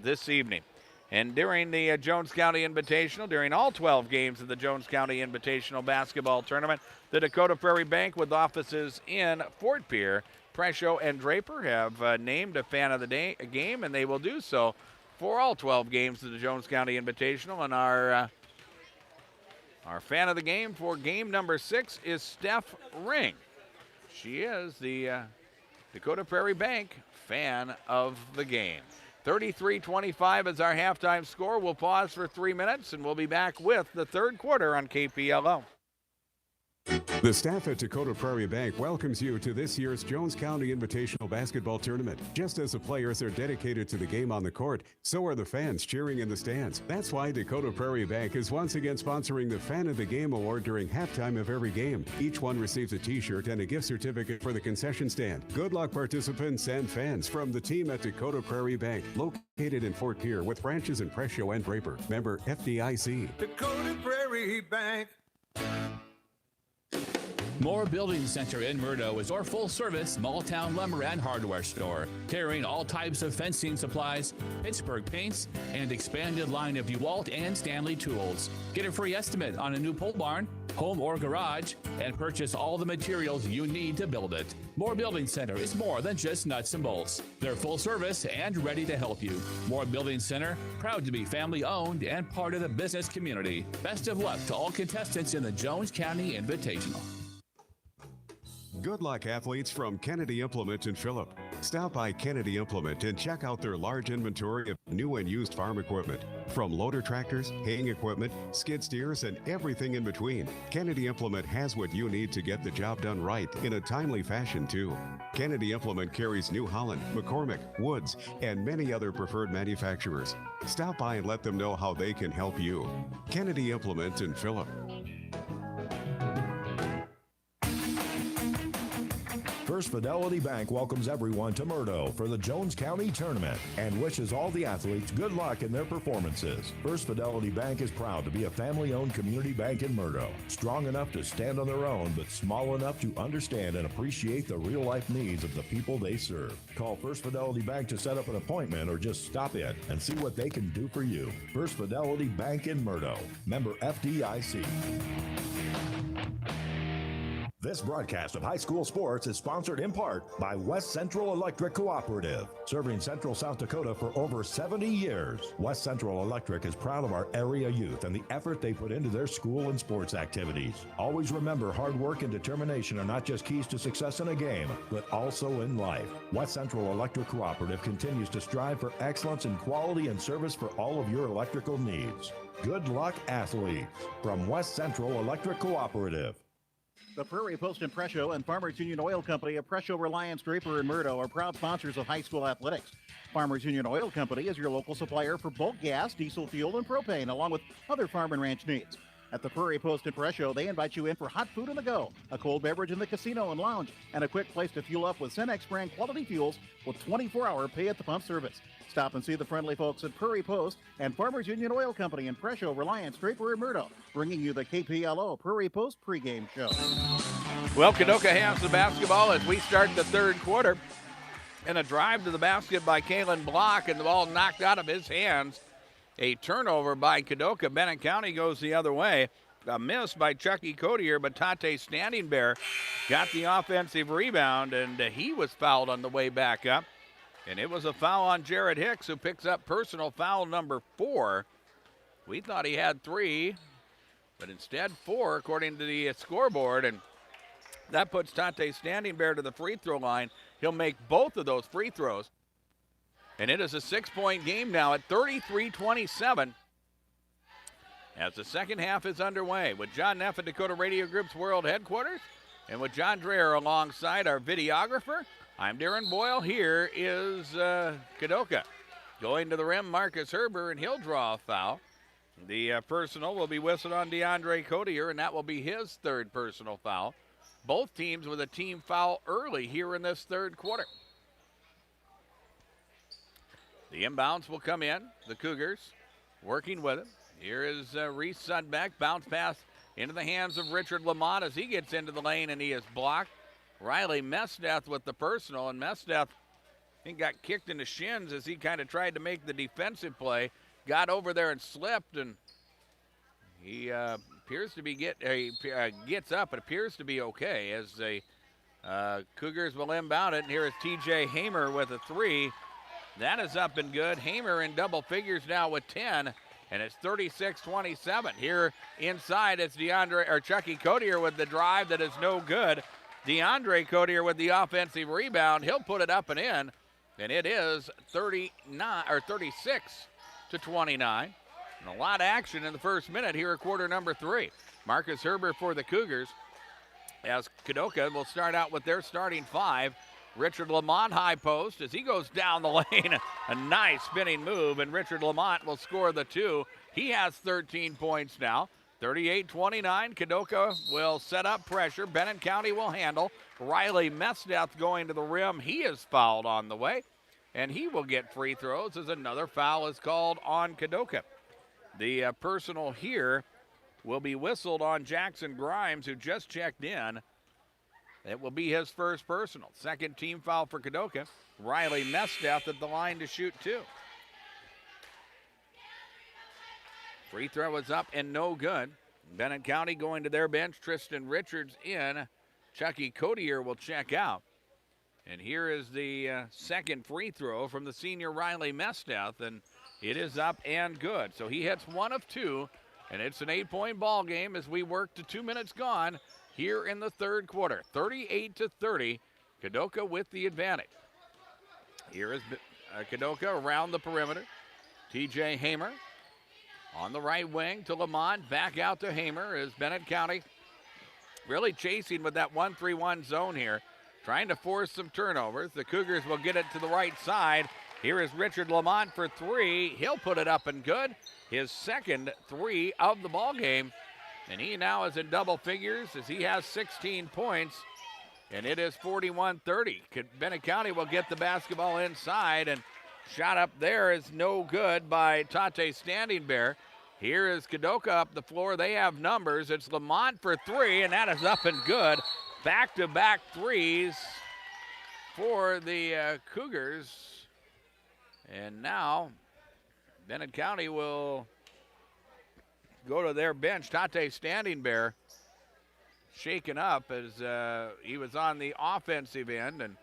this evening. And during the Jones County Invitational, during all 12 games of the Jones County Invitational basketball tournament, the Dakota Prairie Bank with offices in Fort Pierre, Presho, and Draper have named a fan of the game, and they will do so for all 12 games of the Jones County Invitational. And our fan of the game for game number 6 is Steph Ring. She is the Dakota Prairie Bank fan of the game. 33-25 is our halftime score. We'll pause for 3 minutes, and we'll be back with the third quarter on KPLO. The staff at Dakota Prairie Bank welcomes you to this year's Jones County Invitational Basketball Tournament. Just as the players are dedicated to the game on the court, so are the fans cheering in the stands. That's why Dakota Prairie Bank is once again sponsoring the Fan of the Game Award during halftime of every game. Each one receives a t-shirt and a gift certificate for the concession stand. Good luck, participants and fans, from the team at Dakota Prairie Bank, located in Fort Pierre with branches in Presho and Draper. Member FDIC. Dakota Prairie Bank. Moore Building Center in Murdo is our full-service small-town lumber and hardware store, carrying all types of fencing supplies, Pittsburgh paints, and expanded line of DeWalt and Stanley tools. Get a free estimate on a new pole barn, home or garage, and purchase all the materials you need to build it. Moore Building Center is more than just nuts and bolts. They're full service and ready to help you. Moore Building Center, proud to be family-owned and part of the business community. Best of luck to all contestants in the Jones County Invitational. Good luck, athletes from Kennedy Implement in Phillip. Stop by Kennedy Implement and check out their large inventory of new and used farm equipment. From loader tractors, haying equipment, skid steers, and everything in between, Kennedy Implement has what you need to get the job done right in a timely fashion, too. Kennedy Implement carries New Holland, McCormick, Woods, and many other preferred manufacturers. Stop by and let them know how they can help you. Kennedy Implement in Phillip. First Fidelity Bank welcomes everyone to Murdo for the Jones County Tournament and wishes all the athletes good luck in their performances. First Fidelity Bank is proud to be a family-owned community bank in Murdo, strong enough to stand on their own, but small enough to understand and appreciate the real-life needs of the people they serve. Call First Fidelity Bank to set up an appointment or just stop in and see what they can do for you. First Fidelity Bank in Murdo, member FDIC. This broadcast of high school sports is sponsored in part by West Central Electric Cooperative, serving Central South Dakota for over 70 years. West Central Electric is proud of our area youth and the effort they put into their school and sports activities. Always remember, hard work and determination are not just keys to success in a game, but also in life. West Central Electric Cooperative continues to strive for excellence in quality and service for all of your electrical needs. Good luck, athletes, from West Central Electric Cooperative. The Prairie Post and Presho and Farmers Union Oil Company of Presho, Reliance, Draper, and Murdo are proud sponsors of high school athletics. Farmers Union Oil Company is your local supplier for bulk gas, diesel fuel, and propane, along with other farm and ranch needs. At the Prairie Post and Presho, they invite you in for hot food on the go, a cold beverage in the casino and lounge, and a quick place to fuel up with Cenex brand quality fuels with 24-hour pay-at-the-pump service. Stop and see the friendly folks at Prairie Post and Farmers Union Oil Company in Presho, Reliance, Draper, and Murdo, bringing you the KPLO Prairie Post pregame show. Well, Kadoka has the basketball as we start the third quarter. And a drive to the basket by Kalen Block, and the ball knocked out of his hands. A turnover by Kadoka. Bennett County goes the other way. A miss by Chucky Codier, but Tate Standing Bear got the offensive rebound, and he was fouled on the way back up. And it was a foul on Jared Hicks, who picks up personal foul number 4. We thought he had 3, but instead 4, according to the scoreboard. And that puts Tate Standing Bear to the free throw line. He'll make both of those free throws. And it is a 6-point game now at 33-27 as the second half is underway with John Neff at Dakota Radio Group's World Headquarters and with John Dreher alongside our videographer. I'm Darren Boyle. Here is Kadoka. Going to the rim, Marcus Herber, and he'll draw a foul. The personal will be whistled on DeAndre Codier, and that will be his third personal foul. Both teams with a team foul early here in this third quarter. The inbounds will come in. The Cougars working with it. Here is Reese Sudbeck. Bounce pass into the hands of Richard Lamont as he gets into the lane, and he is blocked. Riley Mesteth with the personal, and Mesteth, I think, got kicked in the shins as he kind of tried to make the defensive play. Got over there and slipped, and he appears to be gets up. It appears to be okay as the Cougars will inbound it. And here is T.J. Hamer with a 3. That is up and good. Hamer in double figures now with 10, and it's 36-27. Here inside, it's Chucky Codier with the drive that is no good. DeAndre Codier with the offensive rebound. He'll put it up and in, and it is 36-29. And a lot of action in the first minute here at quarter number 3. Marcus Herber for the Cougars as Kadoka will start out with their starting 5. Richard Lamont high post as he goes down the lane. A nice spinning move, and Richard Lamont will score the 2. He has 13 points now. 38-29. Kadoka will set up pressure. Bennett County will handle. Riley Mesteth going to the rim. He is fouled on the way, and he will get free throws as another foul is called on Kadoka. The personal here will be whistled on Jackson Grimes, who just checked in. It will be his first personal. Second team foul for Kadoka. Riley Mesteth at the line to shoot 2. Free throw is up and no good. Bennett County going to their bench. Tristan Richards in. Chucky Codier will check out. And here is the second free throw from the senior Riley Mesteth, and it is up and good. So he hits 1 of 2, and it's an 8-point ball game as we work to 2 minutes gone here in the third quarter. 38-30, Kadoka with the advantage. Here is Kadoka around the perimeter. T.J. Hamer on the right wing to Lamont. Back out to Hamer as Bennett County really chasing with that 1-3-1 zone here, trying to force some turnovers. The Cougars will get it to the right side. Here is Richard Lamont for 3. He'll put it up and good. His second 3 of the ball game. And he now is in double figures as he has 16 points. And it is 41-30. Bennett County will get the basketball inside, and shot up there is no good by Tate Standing Bear. Here is Kadoka up the floor. They have numbers. It's Lamont for 3, and that is up and good. Back-to-back 3s for the Cougars. And now Bennett County will go to their bench. Tate Standing Bear shaken up as he was on the offensive end, and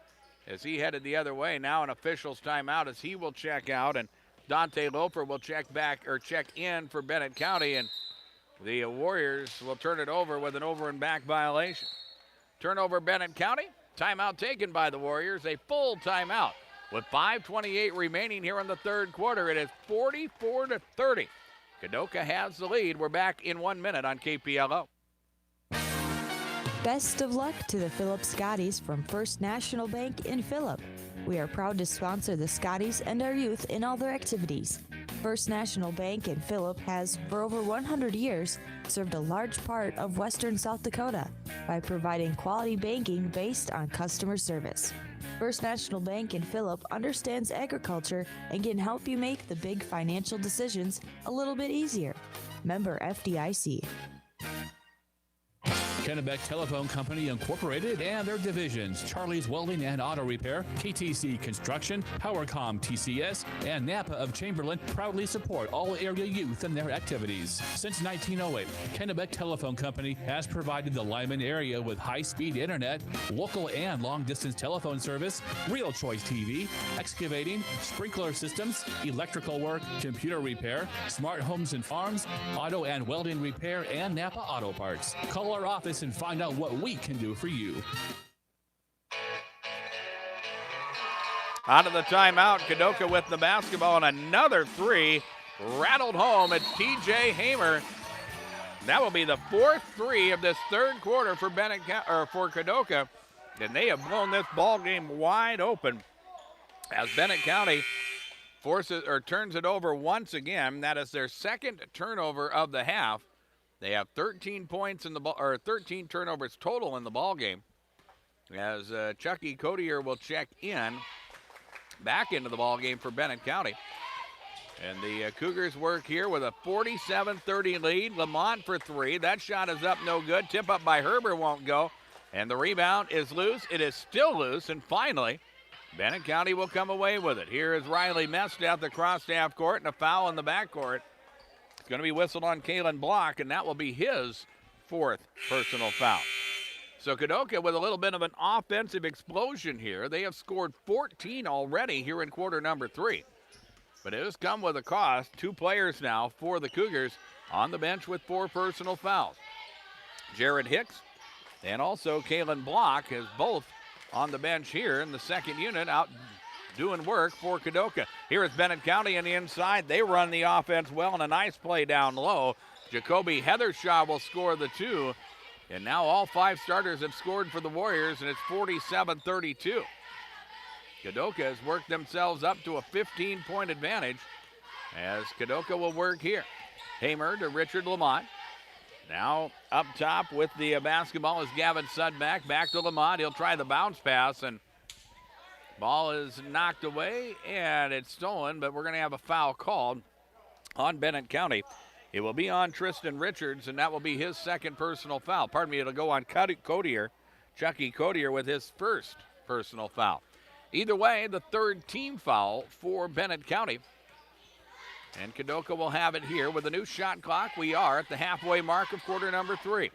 as he headed the other way, now an official's timeout as he will check out, and Dante Loper will check in for Bennett County, and the Warriors will turn it over with an over and back violation. Turnover Bennett County, timeout taken by the Warriors, a full timeout. With 5:28 remaining here in the third quarter, it is 44-30. Kadoka has the lead. We're back in 1 minute on KPLO. Best of luck to the Phillip Scotties from First National Bank in Phillip. We are proud to sponsor the Scotties and our youth in all their activities. First National Bank in Phillip has, for over 100 years, served a large part of western South Dakota by providing quality banking based on customer service. First National Bank in Phillip understands agriculture and can help you make the big financial decisions a little bit easier. Member FDIC. Kennebec Telephone Company Incorporated and their divisions, Charlie's Welding and Auto Repair, TTC Construction, PowerCom TCS, and Napa of Chamberlain proudly support all area youth in their activities. Since 1908, Kennebec Telephone Company has provided the Lyman area with high-speed internet, local and long-distance telephone service, Real Choice TV, excavating, sprinkler systems, electrical work, computer repair, smart homes and farms, auto and welding repair, and Napa Auto Parts. Call our office and find out what we can do for you. Out of the timeout, Kadoka with the basketball, and another three rattled home. It's TJ Hamer. That will be the fourth three of this third quarter for for Kadoka, and they have blown this ball game wide open as Bennett County turns it over once again. That is their second turnover of the half. They have 13 points in the ball, or 13 turnovers total in the ball game. As Chucky Codier will check in back into the ball game for Bennett County. And the Cougars work here with a 47-30 lead. Lamont for three. That shot is up, no good. Tip up by Herber won't go. And the rebound is loose. It is still loose. And finally, Bennett County will come away with it. Here is Riley Mest at the cross half court, and a foul in the backcourt. It's going to be whistled on Kalen Block, and that will be his fourth personal foul. So Kadoka with a little bit of an offensive explosion here. They have scored 14 already here in quarter number 3. But it has come with a cost. 2 players now for the Cougars on the bench with 4 personal fouls. Jared Hicks and also Kalen Block is both on the bench here in the second unit, out doing work for Kadoka. Here is Bennett County on the inside. They run the offense well, and a nice play down low. Jacoby Heathershaw will score the 2. And now all 5 starters have scored for the Warriors, and it's 47-32. Kadoka has worked themselves up to a 15-point advantage as Kadoka will work here. Hamer to Richard Lamont. Now up top with the basketball is Gavin Sudback. Back to Lamont. He'll try the bounce pass, and ball is knocked away, and it's stolen, but we're going to have a foul called on Bennett County. It will be on Tristan Richards, and that will be his second personal foul. Pardon me, it'll go on Codier, Chucky Codier, with his first personal foul. Either way, the third team foul for Bennett County. And Kadoka will have it here with a new shot clock. We are at the halfway mark of quarter number 3.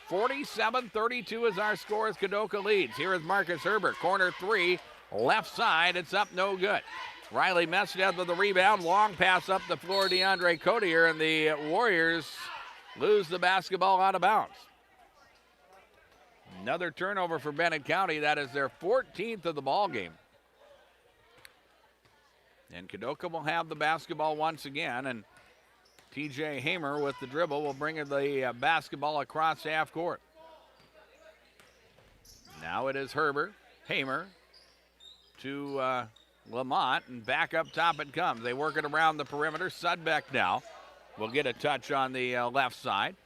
47-32 is our score as Kadoka leads. Here is Marcus Herbert, corner 3, left side. It's up, no good. Riley Mestad with the rebound. Long pass up the floor, DeAndre Codier, and the Warriors lose the basketball out of bounds. Another turnover for Bennett County. That is their 14th of the ball game. And Kadoka will have the basketball once again, and TJ Hamer with the dribble will bring the basketball across half court. Now it is Herbert, Hamer to Lamont, and back up top it comes. They work it around the perimeter. Sudbeck now will get a touch on the left side,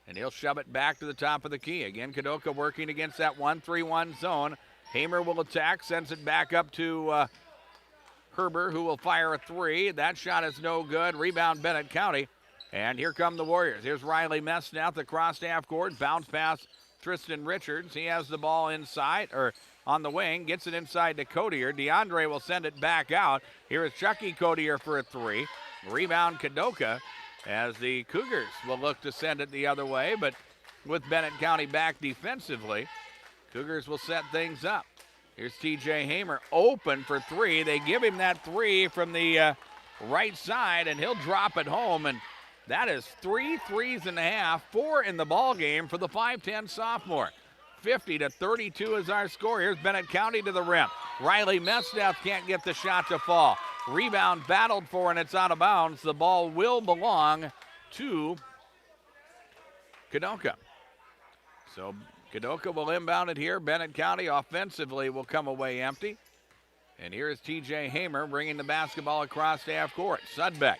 and he'll shove it back to the top of the key. Again, Kadoka working against that 1-3-1 zone. Hamer will attack, sends it back up to Herbert, who will fire a 3. That shot is no good. Rebound Bennett County. And here come the Warriors. Here's Riley Mess now at the cross half court. Bounce pass Tristan Richards. He has the ball inside, or on the wing. Gets it inside to Codier. DeAndre will send it back out. Here is Chucky Codier for a 3. Rebound Kadoka as the Cougars will look to send it the other way, but with Bennett County back defensively. Cougars will set things up. Here's TJ Hamer open for three. They give him that three from the right side, and he'll drop it home. And that is 3 threes and a half, 4 in the ball game for the 5'10 sophomore. 50-32 is our score. Here's Bennett County to the rim. Riley Mesteth can't get the shot to fall. Rebound battled for, and it's out of bounds. The ball will belong to Kadoka. So Kadoka will inbound it here. Bennett County offensively will come away empty. And here is TJ Hamer bringing the basketball across half court. Sudbeck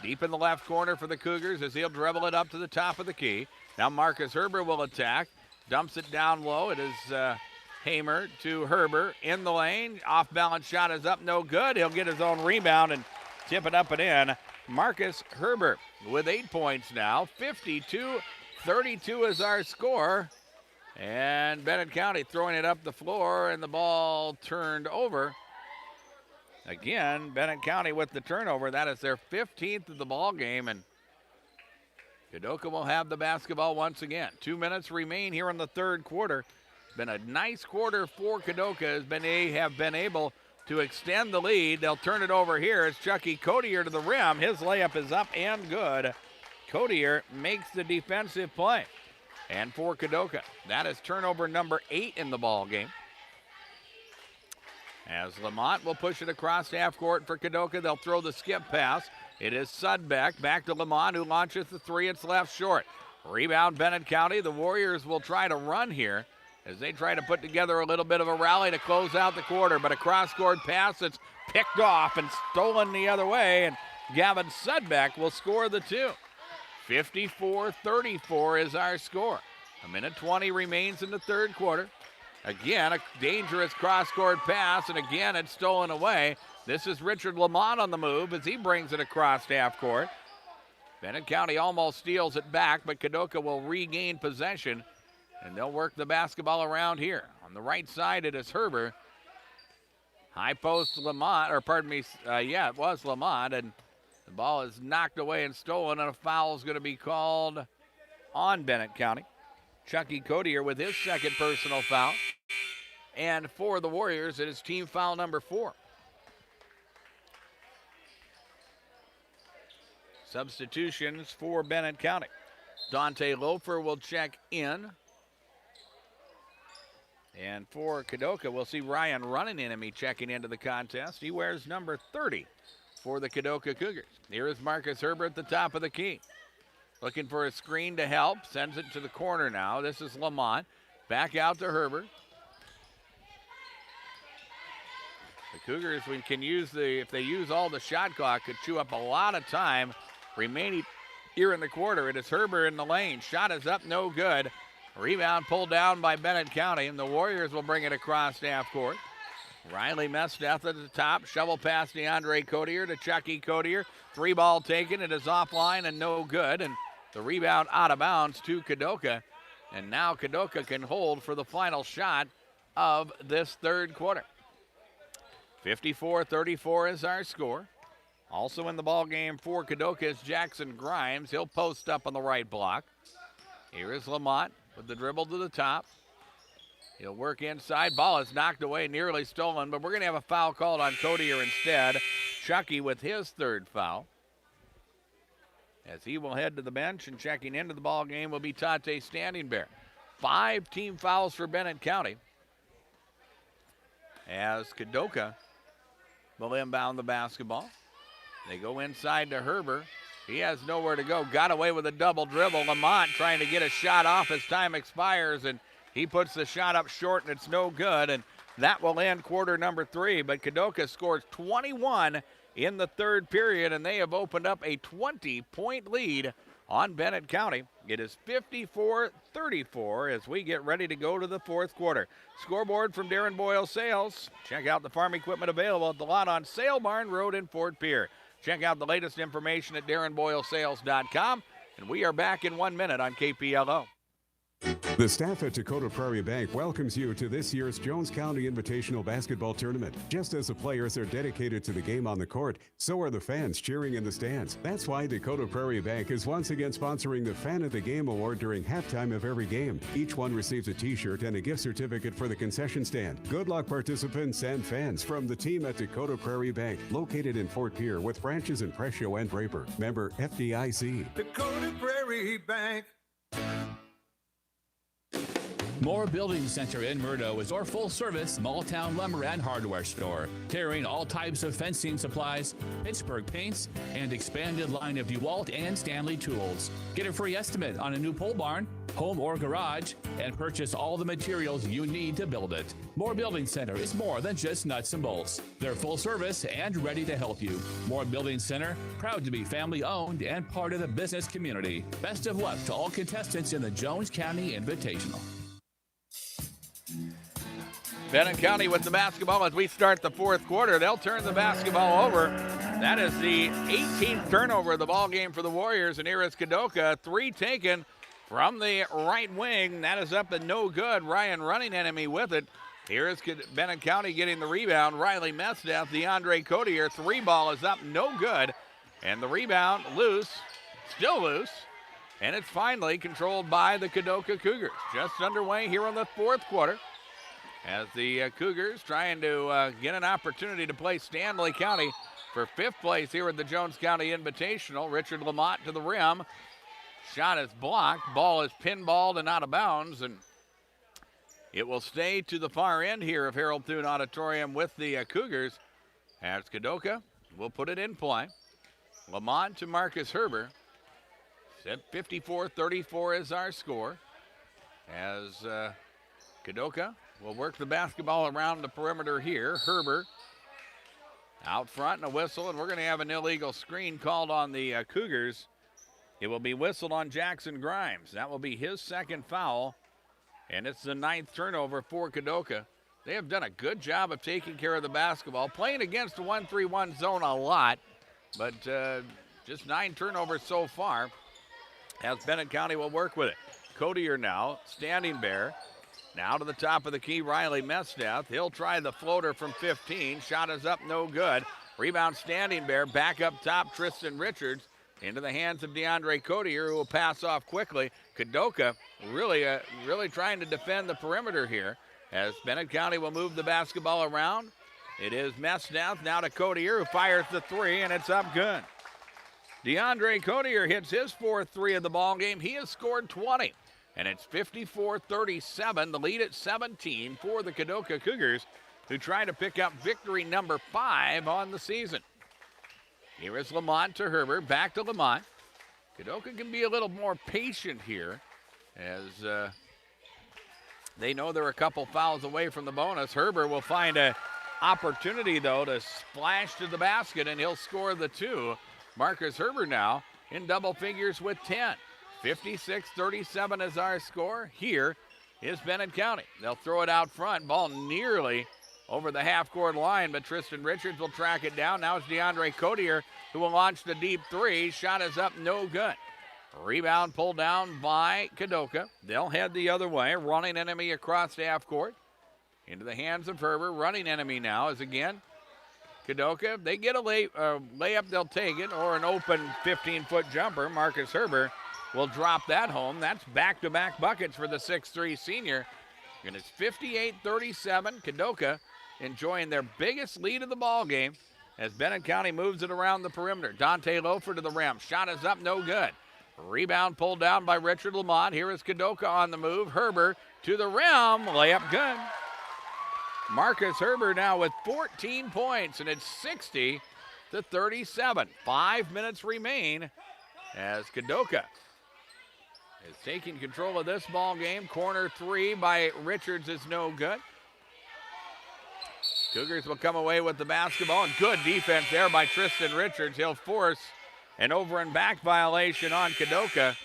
deep in the left corner for the Cougars as he'll dribble it up to the top of the key. Now Marcus Herber will attack. Dumps it down low. It is Hamer to Herber in the lane. Off-balance shot is up, no good. He'll get his own rebound and tip it up and in. Marcus Herber with 8 points now. 52-32 is our score. And Bennett County throwing it up the floor, and the ball turned over. Again, Bennett County with the turnover. That is their 15th of the ball game, and Kadoka will have the basketball once again. 2 minutes remain here in the third quarter. Been a nice quarter for Kadoka. Have been able to extend the lead. They'll turn it over here. It's Chucky Codier to the rim. His layup is up and good. Codier makes the defensive play. And for Kadoka, that is turnover number 8 in the ball game. As Lamont will push it across half court for Kadoka, they'll throw the skip pass. It is Sudbeck back to Lamont, who launches the three. It's left short. Rebound Bennett County. The Warriors will try to run here as they try to put together a little bit of a rally to close out the quarter. But a cross-court pass that's picked off and stolen the other way. And Gavin Sudbeck will score the two. 54-34 is our score. 1:20 remains in the third quarter. Again, a dangerous cross-court pass, and again, it's stolen away. This is Richard Lamont on the move as he brings it across half court. Bennett County almost steals it back, but Kadoka will regain possession, and they'll work the basketball around here. On the right side, it is Herber. High post Lamont, or pardon me, it was Lamont, and the ball is knocked away and stolen, and a foul is going to be called on Bennett County. Chucky Codier with his second personal foul. And for the Warriors, it is team foul number 4. Substitutions for Bennett County. Dante Loafer will check in. And for Kadoka, we'll see Ryan Running-Enemy checking into the contest. He wears number 30 for the Kadoka Cougars. Here is Marcus Herber at the top of the key. Looking for a screen to help. Sends it to the corner now. This is Lamont. Back out to Herber. The Cougars, if they use all the shot clock, could chew up a lot of time remaining here in the quarter. It is Herber in the lane. Shot is up, no good. Rebound pulled down by Bennett County, and the Warriors will bring it across half court. Riley Mesteth at the top. Shovel pass DeAndre Codier to Chucky Codier. 3-ball taken. It is offline and no good. And the rebound out of bounds to Kadoka. And now Kadoka can hold for the final shot of this third quarter. 54-34 is our score. Also in the ball game for Kadoka is Jackson Grimes. He'll post up on the right block. Here is Lamont with the dribble to the top. He'll work inside. Ball is knocked away, nearly stolen, but we're going to have a foul called on Codier instead. Chucky with his third foul. As he will head to the bench, and checking into the ball game will be Tate Standing Bear. 5 team fouls for Bennett County. As Kadoka will inbound the basketball. They go inside to Herber. He has nowhere to go. Got away with a double dribble. Lamont trying to get a shot off as time expires, and he puts the shot up short, and it's no good. And that will end quarter number 3. But Kadoka scores 21 in the third period, and they have opened up a 20-point lead on Bennett County. It is 54-34 as we get ready to go to the fourth quarter. Scoreboard from Darren Boyle Sales. Check out the farm equipment available at the lot on Sale Barn Road in Fort Pierre. Check out the latest information at DarrenBoyleSales.com. And we are back in 1 minute on KPLO. The staff at Dakota Prairie Bank welcomes you to this year's Jones County Invitational Basketball Tournament. Just as the players are dedicated to the game on the court, so are the fans cheering in the stands. That's why Dakota Prairie Bank is once again sponsoring the Fan of the Game Award during halftime of every game. Each one receives a t-shirt and a gift certificate for the concession stand. Good luck, participants and fans, from the team at Dakota Prairie Bank, located in Fort Pierre with branches in Presho and Draper. Member FDIC. Dakota Prairie Bank. Moore Building Center in Murdo is our full-service small-town lumber and hardware store, carrying all types of fencing supplies, Pittsburgh paints, and expanded line of DeWalt and Stanley tools. Get a free estimate on a new pole barn, home or garage, and purchase all the materials you need to build it. Moore Building Center is more than just nuts and bolts. They're full service and ready to help you. Moore Building Center, proud to be family-owned and part of the business community. Best of luck to all contestants in the Jones County Invitational. Bennett County with the basketball as we start the fourth quarter. They'll turn the basketball over. That is the 18th turnover of the ball game for the Warriors, and here is Kadoka. 3 taken from the right wing. That is up and no good. Ryan running enemy with it. Here is Bennett County getting the rebound. Riley Mesteth, DeAndre Cotier. 3 ball is up, no good. And the rebound loose, still loose. And it's finally controlled by the Kadoka Cougars. Just underway here in the fourth quarter as the Cougars trying to get an opportunity to play Stanley County for 5th place here at the Jones County Invitational. Richard Lamont to the rim. Shot is blocked. Ball is pinballed and out of bounds, and it will stay to the far end here of Harold Thune Auditorium with the Cougars as Kadoka will put it in play. Lamont to Marcus Herber. Set 54-34 is our score as Kadoka will work the basketball around the perimeter here. Herber out front and a whistle, and we're going to have an illegal screen called on the Cougars. It will be whistled on Jackson Grimes. That will be his 2nd foul, and it's the 9th turnover for Kadoka. They have done a good job of taking care of the basketball, playing against the 1-3-1 zone a lot, but just 9 turnovers so far. As Bennett County will work with it. Cotier now, standing bare. Now to the top of the key, Riley Mesteth. He'll try the floater from 15. Shot is up, no good. Rebound standing bare. Back up top, Tristan Richards. Into the hands of DeAndre Cotier, who will pass off quickly. Kadoka really trying to defend the perimeter here as Bennett County will move the basketball around. It is Mesteth now to Cotier, who fires the 3, and it's up good. DeAndre Cotier hits his 4th 3 of the ball game. He has scored 20, and it's 54-37, the lead at 17 for the Kadoka Cougars, who try to pick up victory number 5 on the season. Here is Lamont to Herber, back to Lamont. Kadoka can be a little more patient here as they know they're a couple fouls away from the bonus. Herber will find an opportunity, though, to splash to the basket, and he'll score the 2. Marcus Herber now in double figures with 10. 56-37 is our score. Here is Bennett County. They'll throw it out front. Ball nearly over the half-court line, but Tristan Richards will track it down. Now it's DeAndre Cotier who will launch the deep 3. Shot is up, no good. Rebound pulled down by Kadoka. They'll head the other way. Running enemy across the half-court. Into the hands of Herber. Running enemy now is again Kadoka. If they get a layup, they'll take it, or an open 15-foot jumper. Marcus Herber will drop that home. That's back-to-back buckets for the 6'3 senior. And it's 58-37. Kadoka enjoying their biggest lead of the ball game as Bennett County moves it around the perimeter. Dante Loafer to the rim. Shot is up, no good. Rebound pulled down by Richard Lamont. Here is Kadoka on the move. Herber to the rim. Layup good. Marcus Herber now with 14 points, and it's 60-37. 5 minutes remain as Kadoka is taking control of this ball game. Corner 3 by Richards is no good. Cougars will come away with the basketball, and good defense there by Tristan Richards. He'll force an over and back violation on Kadoka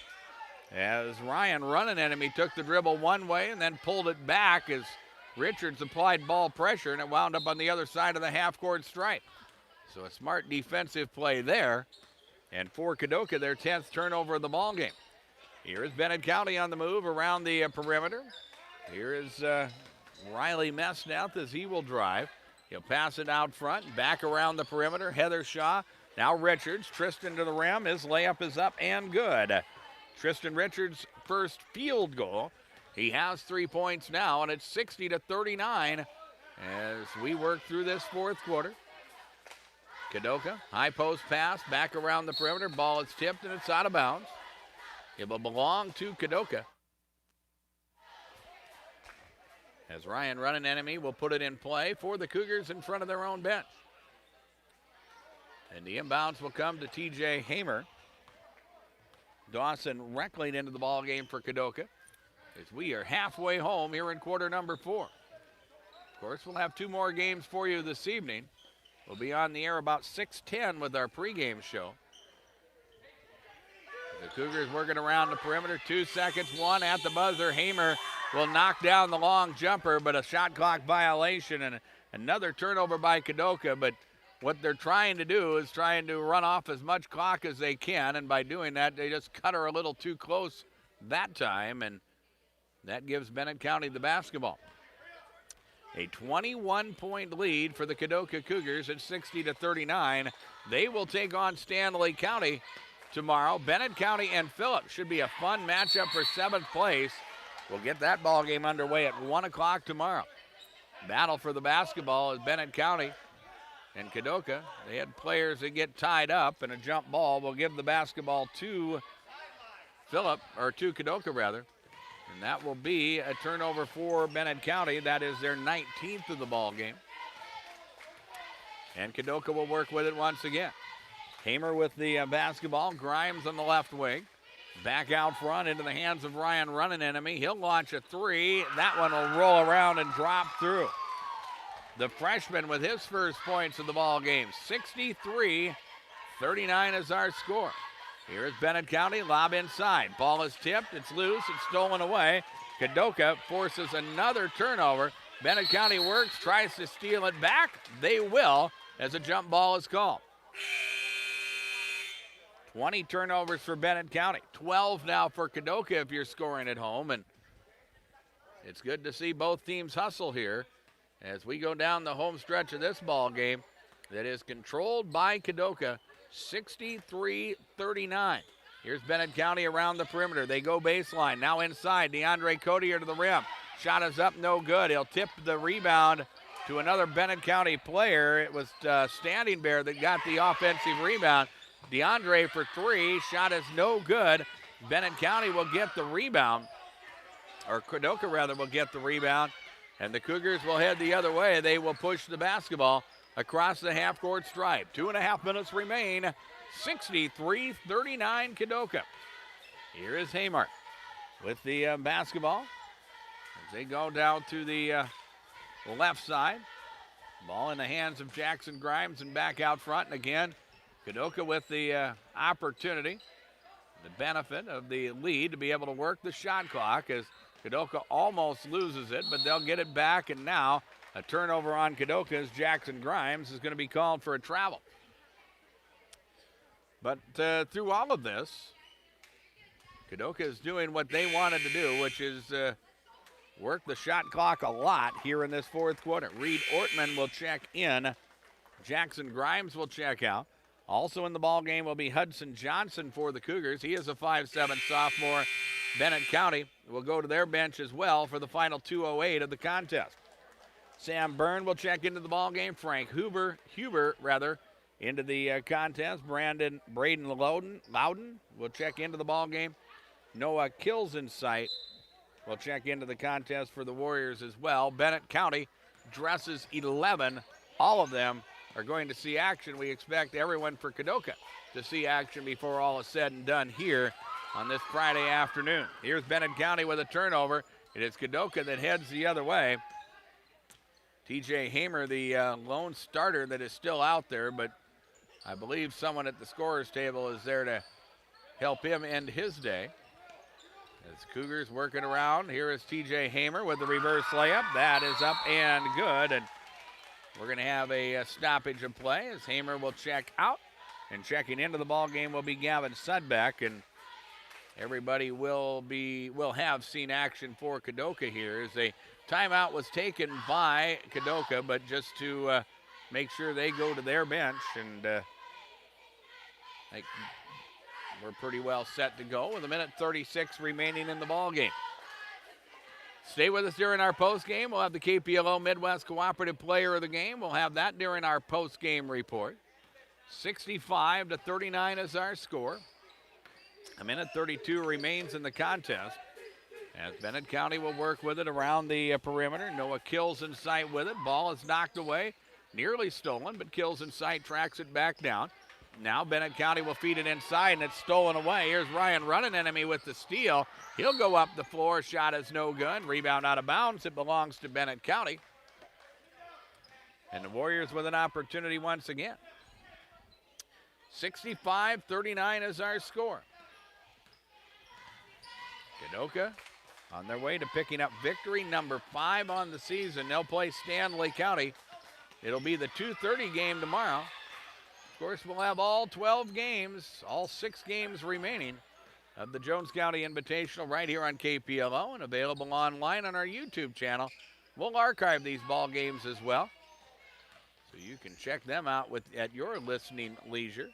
as Ryan running enemy took the dribble one way and then pulled it back as Richards applied ball pressure, and it wound up on the other side of the half-court stripe. So a smart defensive play there. And for Kadoka, their 10th turnover of the ball game. Here is Bennett County on the move around the perimeter. Here is Riley Messneth as he will drive. He'll pass it out front, back around the perimeter. Heather Shaw, now Richards. Tristan to the rim. His layup is up and good. Tristan Richards' first field goal. He has 3 points now, and it's 60-39 as we work through this fourth quarter. Kadoka, high post pass, back around the perimeter. Ball is tipped, and it's out of bounds. It will belong to Kadoka. As Ryan Running-Enemy will put it in play for the Cougars in front of their own bench. And the inbounds will come to TJ Hamer. Dawson Reckling into the ball game for Kadoka as we are halfway home here in quarter number 4. Of course, we'll have 2 more games for you this evening. We'll be on the air about 6:10 with our pregame show. The Cougars working around the perimeter. 2 seconds, 1 at the buzzer. Hamer will knock down the long jumper, but a shot clock violation and another turnover by Kadoka. But what they're trying to do is trying to run off as much clock as they can, and by doing that, they just cut her a little too close that time, and that gives Bennett County the basketball. A 21-point lead for the Kadoka Cougars at 60-39. They will take on Stanley County tomorrow. Bennett County and Phillip should be a fun matchup for 7th place. We'll get that ball game underway at 1 o'clock tomorrow. Battle for the basketball is Bennett County and Kadoka. They had players that get tied up, and a jump ball will give the basketball to Phillip, or to Kadoka rather. And that will be a turnover for Bennett County. That is their 19th of the ball game. And Kadoka will work with it once again. Hamer with the basketball. Grimes on the left wing. Back out front into the hands of Ryan Running-Enemy. He'll launch a 3. That one will roll around and drop through. The freshman with his first points of the ball game. 63-39 is our score. Here is Bennett County, lob inside. Ball is tipped, it's loose, it's stolen away. Kadoka forces another turnover. Bennett County works, tries to steal it back. They will, as a jump ball is called. 20 turnovers for Bennett County. 12 now for Kadoka if you're scoring at home. And it's good to see both teams hustle here as we go down the home stretch of this ball game that is controlled by Kadoka. 63-39. Here's Bennett County around the perimeter. They go baseline. Now inside. DeAndre Cotier to the rim. Shot is up, no good. He'll tip the rebound to another Bennett County player. It was Standing Bear that got the offensive rebound. DeAndre for 3. Shot is no good. Bennett County will get the rebound. Or Kadoka rather will get the rebound. And the Cougars will head the other way. They will push the basketball across the half-court stripe. 2.5 minutes remain. 63-39 Kadoka. Here is Hamer with the basketball as they go down to the left side. Ball in the hands of Jackson Grimes and back out front. And again, Kadoka with the opportunity, the benefit of the lead to be able to work the shot clock as Kadoka almost loses it, but they'll get it back, and now a turnover on Kadoka as Jackson Grimes is going to be called for a travel. But through all of this, Kadoka is doing what they wanted to do, which is work the shot clock a lot here in this fourth quarter. Reed Ortman will check in. Jackson Grimes will check out. Also in the ball game will be Hudson Johnson for the Cougars. He is a 5'7" sophomore. Bennett County will go to their bench as well for the final 2:08 of the contest. Sam Byrne will check into the ball game. Frank Huber into the contest. Braden Loudon will check into the ball game. Noah Kills-Insight will check into the contest for the Warriors as well. Bennett County dresses 11. All of them are going to see action. We expect everyone for Kadoka to see action before all is said and done here on this Friday afternoon. Here's Bennett County with a turnover. It is Kadoka that heads the other way. TJ Hamer, the lone starter that is still out there, but I believe someone at the scorer's table is there to help him end his day. As Cougars working around, here is TJ Hamer with the reverse layup. That is up and good, and we're going to have a stoppage of play as Hamer will check out, and checking into the ball game will be Gavin Sudbeck. And everybody will have seen action for Kadoka here. As a timeout was taken by Kadoka, but just to make sure they go to their bench, and I think we're pretty well set to go with 1:36 remaining in the ball game. Stay with us during our post game. We'll have the KPLO Midwest Cooperative Player of the Game. We'll have that during our post game report. 65-39 is our score. 1:32 remains in the contest, as Bennett County will work with it around the perimeter. Noah Kills in sight with it. Ball is knocked away, nearly stolen, but Kills in sight tracks it back down. Now Bennett County will feed it inside, and it's stolen away. Here's Ryan Running-Enemy with the steal. He'll go up the floor. Shot is no good. Rebound out of bounds. It belongs to Bennett County. And the Warriors with an opportunity once again. 65-39 is our score. Kadoka on their way to picking up victory number 5 on the season. They'll play Stanley County. It'll be the 2:30 game tomorrow. Of course, we'll have all 12 games, all 6 games remaining of the Jones County Invitational right here on KPLO and available online on our YouTube channel. We'll archive these ball games as well, so you can check them out at your listening leisure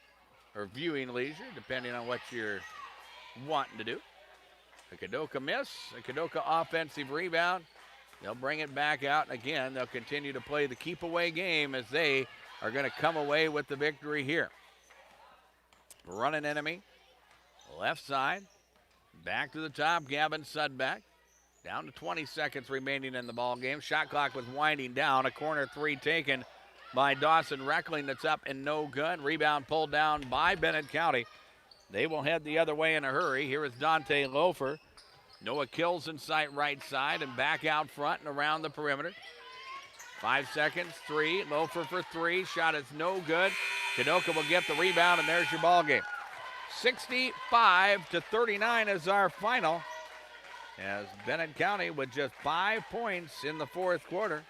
or viewing leisure, depending on what you're wanting to do. A Kadoka miss, a Kadoka offensive rebound. They'll bring it back out, and again, they'll continue to play the keep-away game as they are going to come away with the victory here. Running-Enemy, left side, back to the top, Gavin Sudback. Down to 20 seconds remaining in the ball game. Shot clock was winding down. A corner 3 taken by Dawson Reckling that's up and no good. Rebound pulled down by Bennett County. They will head the other way in a hurry. Here is Dante Loafer. Noah Kills in sight right side and back out front and around the perimeter. 5 seconds, 3. Loafer for 3. Shot is no good. Kadoka will get the rebound, and there's your ball game. 65-39 is our final, as Bennett County with just 5 points in the fourth quarter.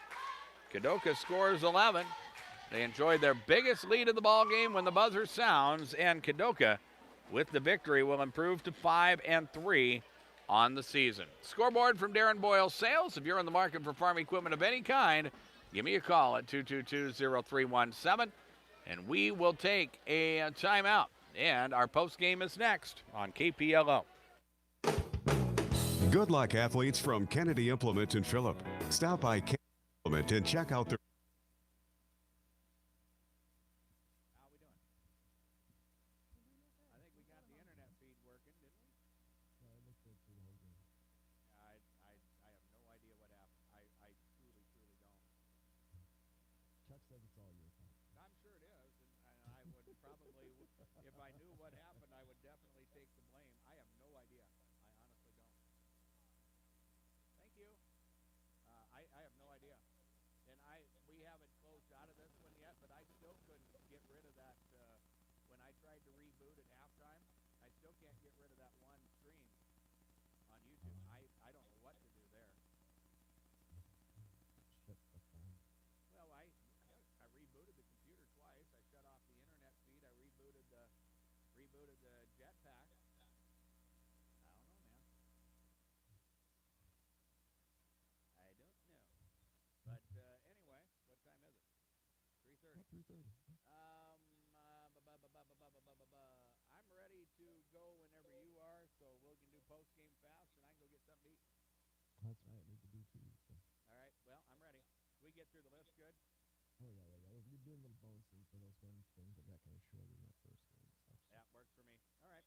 Kadoka scores 11. They enjoyed their biggest lead of the ball game when the buzzer sounds, and Kadoka, with the victory, will improve to 5-3 on the season. Scoreboard from Darren Boyle Sales. If you're in the market for farm equipment of any kind, give me a call at 222-0317, and we will take a timeout. And our post game is next on KPLO. Good luck, athletes from Kennedy Implement in Phillip. Stop by Kennedy Implement and check out their If I knew what happened, I would definitely take the blame. I have no idea. I honestly don't. Thank you. I have no idea. And we haven't closed out of this one yet, but I still couldn't get rid of that. When I tried to reboot at halftime, I still can't get rid of that one stream on YouTube. I don't know what to do there. Well, I rebooted the computer twice. I shut off the internet feed. I rebooted the jetpack. I don't know, man. I don't know. But anyway, what time is it? 3:30. 3:30. I'm ready to go whenever you are, so we can do post game fast, and I can go get something to eat. That's right. Need to do too. So. All right. Well, I'm ready. We get through the list good. Oh yeah. We're doing little bonuses for those ones things that got kind of short in that first game and stuff. So. That works for me. All right.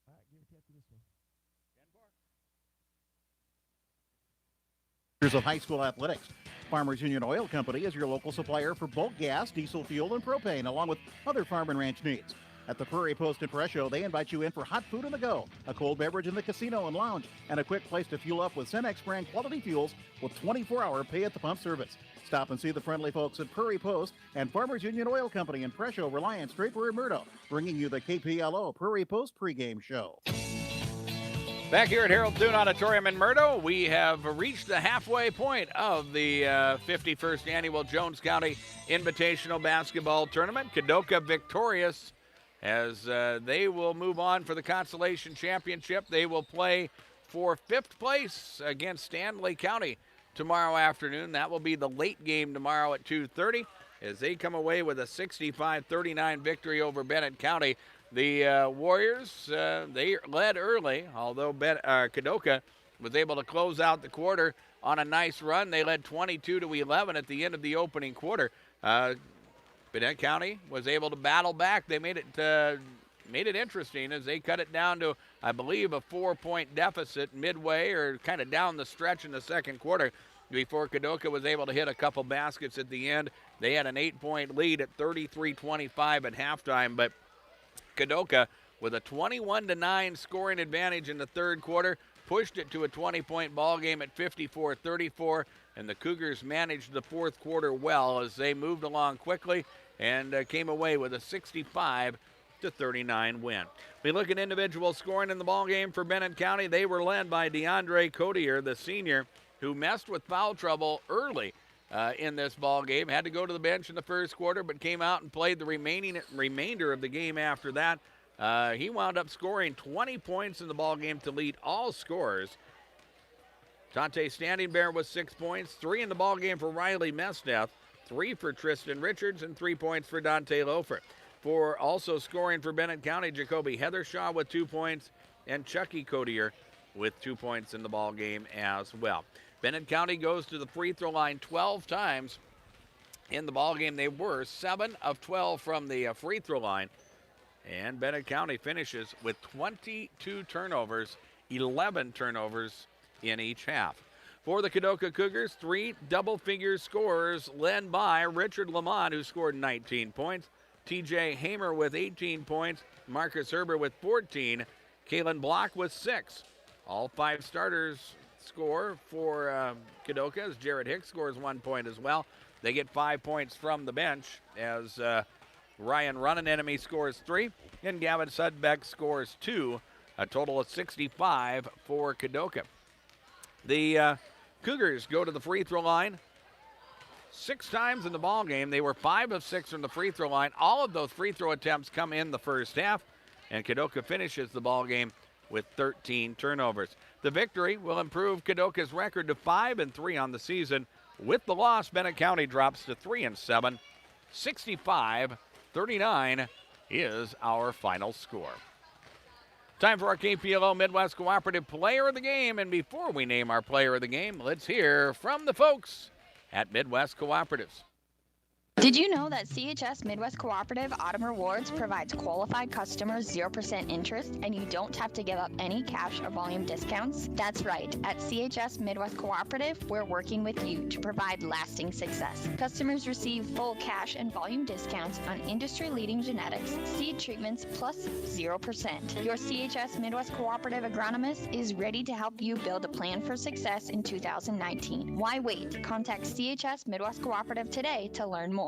All right. Give it to you after this one. 10-4. Years of high school athletics. Farmers Union Oil Company is your local supplier for bulk gas, diesel fuel, and propane, along with other farm and ranch needs. At the Prairie Post and Press Show, they invite you in for hot food on the go, a cold beverage in the casino and lounge, and a quick place to fuel up with Cenex brand quality fuels with 24-hour pay-at-the-pump service. Stop and see the friendly folks at Prairie Post and Farmers Union Oil Company in Presho, Reliance, Draper, and Murdo, bringing you the KPLO Prairie Post pregame show. Back here at Harold Thune Auditorium in Murdo, we have reached the halfway point of the 51st Annual Jones County Invitational Basketball Tournament. Kadoka victorious as they will move on for the Consolation Championship. They will play for 5th place against Stanley County tomorrow afternoon. That will be the late game tomorrow at 2:30 as they come away with a 65-39 victory over Bennett County. The Warriors, they led early, although Kadoka was able to close out the quarter on a nice run. They led 22-11 at the end of the opening quarter. Bennett County was able to battle back. They made it interesting as they cut it down to, I believe, a 4-point deficit midway or kind of down the stretch in the second quarter before Kadoka was able to hit a couple baskets at the end. They had an 8-point lead at 33-25 at halftime, but Kadoka, with a 21-9 scoring advantage in the third quarter, pushed it to a 20-point ball game at 54-34, and the Cougars managed the fourth quarter well as they moved along quickly and came away with a 65-39 win. We look at individual scoring in the ball game for Bennett County. They were led by DeAndre Codier, the senior, who messed with foul trouble early in this ball game. Had to go to the bench in the first quarter, but came out and played the remainder of the game after that. He wound up scoring 20 points in the ball game to lead all scorers. Tate Standing Bear with 6 points, 3 in the ball game for Riley Mesteth, 3 for Tristan Richards, and 3 points for Dante Lofer. For also scoring for Bennett County, Jacoby Heathershaw with 2 points, and Chucky Codier with 2 points in the ball game as well. Bennett County goes to the free throw line 12 times in the ball game. They were 7 of 12 from the free throw line, and Bennett County finishes with 22 turnovers, 11 turnovers in each half. For the Kadoka Cougars, 3 double-figure scorers led by Richard Lamont, who scored 19 points, TJ Hamer with 18 points, Marcus Herber with 14, Kalen Block with 6. All 5 starters score for Kadoka as Jared Hicks scores 1 point as well. They get 5 points from the bench as Ryan Runninenemy scores 3 and Gavin Sudbeck scores 2. A total of 65 for Kadoka. The Cougars go to the free throw line 6 times in the ball game. They were 5 of 6 from the free throw line. All of those free throw attempts come in the first half, and Kadoka finishes the ball game with 13 turnovers. The victory will improve Kadoka's record to 5-3 on the season. With the loss, Bennett County drops to 3-7. 65-39 is our final score. Time for our KPLO Midwest Cooperative Player of the Game. And before we name our Player of the Game, let's hear from the folks at Midwest Cooperatives. Did you know that CHS Midwest Cooperative Autumn Rewards provides qualified customers 0% interest and you don't have to give up any cash or volume discounts? That's right. At CHS Midwest Cooperative, we're working with you to provide lasting success. Customers receive full cash and volume discounts on industry-leading genetics, seed treatments, plus 0%. Your CHS Midwest Cooperative agronomist is ready to help you build a plan for success in 2019. Why wait? Contact CHS Midwest Cooperative today to learn more.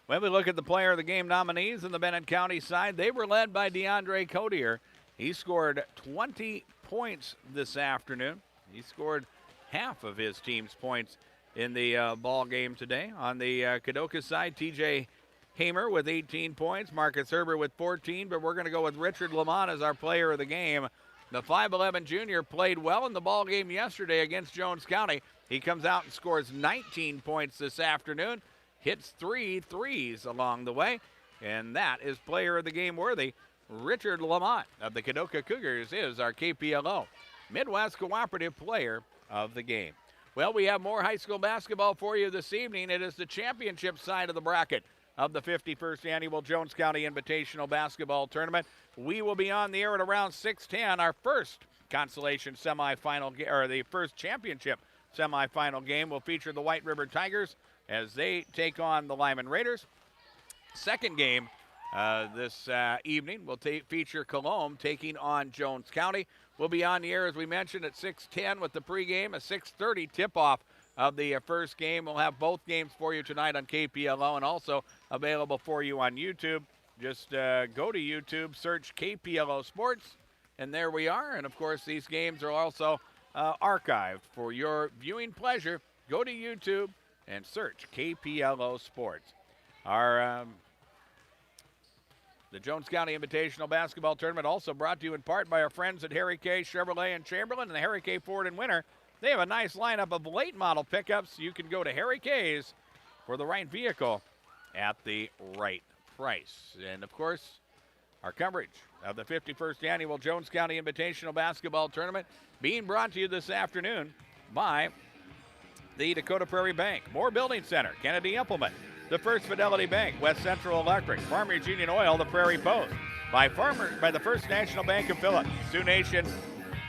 When we look at the Player of the Game nominees in the Bennett County side, they were led by DeAndre Codier. He scored 20 points this afternoon. He scored half of his team's points in the ball game today. On the Kadoka side, TJ Hamer with 18 points, Marcus Herber with 14, but we're going to go with Richard Lamont as our Player of the Game. The 5'11 junior played well in the ball game yesterday against Jones County. He comes out and scores 19 points this afternoon. Hits 3 threes along the way, and that is Player of the Game worthy. Richard Lamont of the Kadoka Cougars is our KPLO Midwest Cooperative Player of the Game. Well, we have more high school basketball for you this evening. It is the championship side of the bracket of the 51st Annual Jones County Invitational Basketball Tournament. We will be on the air at around 6:10. Our first consolation semifinal, or the first championship semifinal game will feature the White River Tigers as they take on the Lyman Raiders. Second game this evening will feature Colombe taking on Jones County. We'll be on the air, as we mentioned, at 6:10 with the pregame, a 6:30 tip-off of the first game. We'll have both games for you tonight on KPLO and also available for you on YouTube. Just go to YouTube, search KPLO Sports, and there we are. And, of course, these games are also archived for your viewing pleasure. Go to YouTube and search KPLO Sports. Our The Jones County Invitational Basketball Tournament also brought to you in part by our friends at Harry K. Chevrolet in Chamberlain and the Harry K. Ford in Winter. They have a nice lineup of late model pickups. You can go to Harry K's for the right vehicle at the right price. And, of course, our coverage of the 51st Annual Jones County Invitational Basketball Tournament being brought to you this afternoon by the Dakota Prairie Bank, Moore Building Center, Kennedy Implement, the First Fidelity Bank, West Central Electric, Farmers Union Oil, the Prairie Post, by the First National Bank of Phillips, Sioux Nation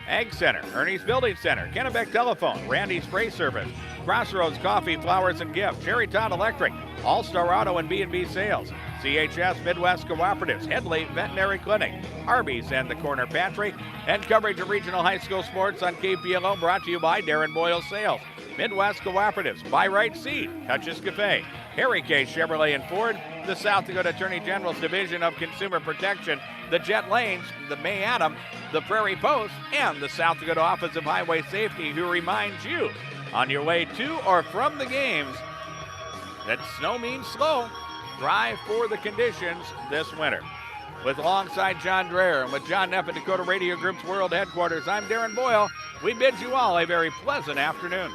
Ag Center, Ernie's Building Center, Kennebec Telephone, Randy's Spray Service, Crossroads Coffee, Flowers and Gifts, Cherry Town Electric, All-Star Auto and B&B Sales, CHS Midwest Cooperatives, Headley Veterinary Clinic, Arby's and the Corner Pantry, and coverage of regional high school sports on KPLO brought to you by Darren Boyle Sales, Midwest Cooperatives, Buy Right Seed, Hutch's Cafe, Harry K. Chevrolet and Ford, the South Dakota Attorney General's Division of Consumer Protection, the Jet Lanes, the May Adam, the Prairie Post, and the South Dakota Office of Highway Safety, who reminds you on your way to or from the games that snow means slow. Drive for the conditions this winter. With alongside John Dreher and with John Neff at Dakota Radio Group's World Headquarters, I'm Darren Boyle. We bid you all a very pleasant afternoon.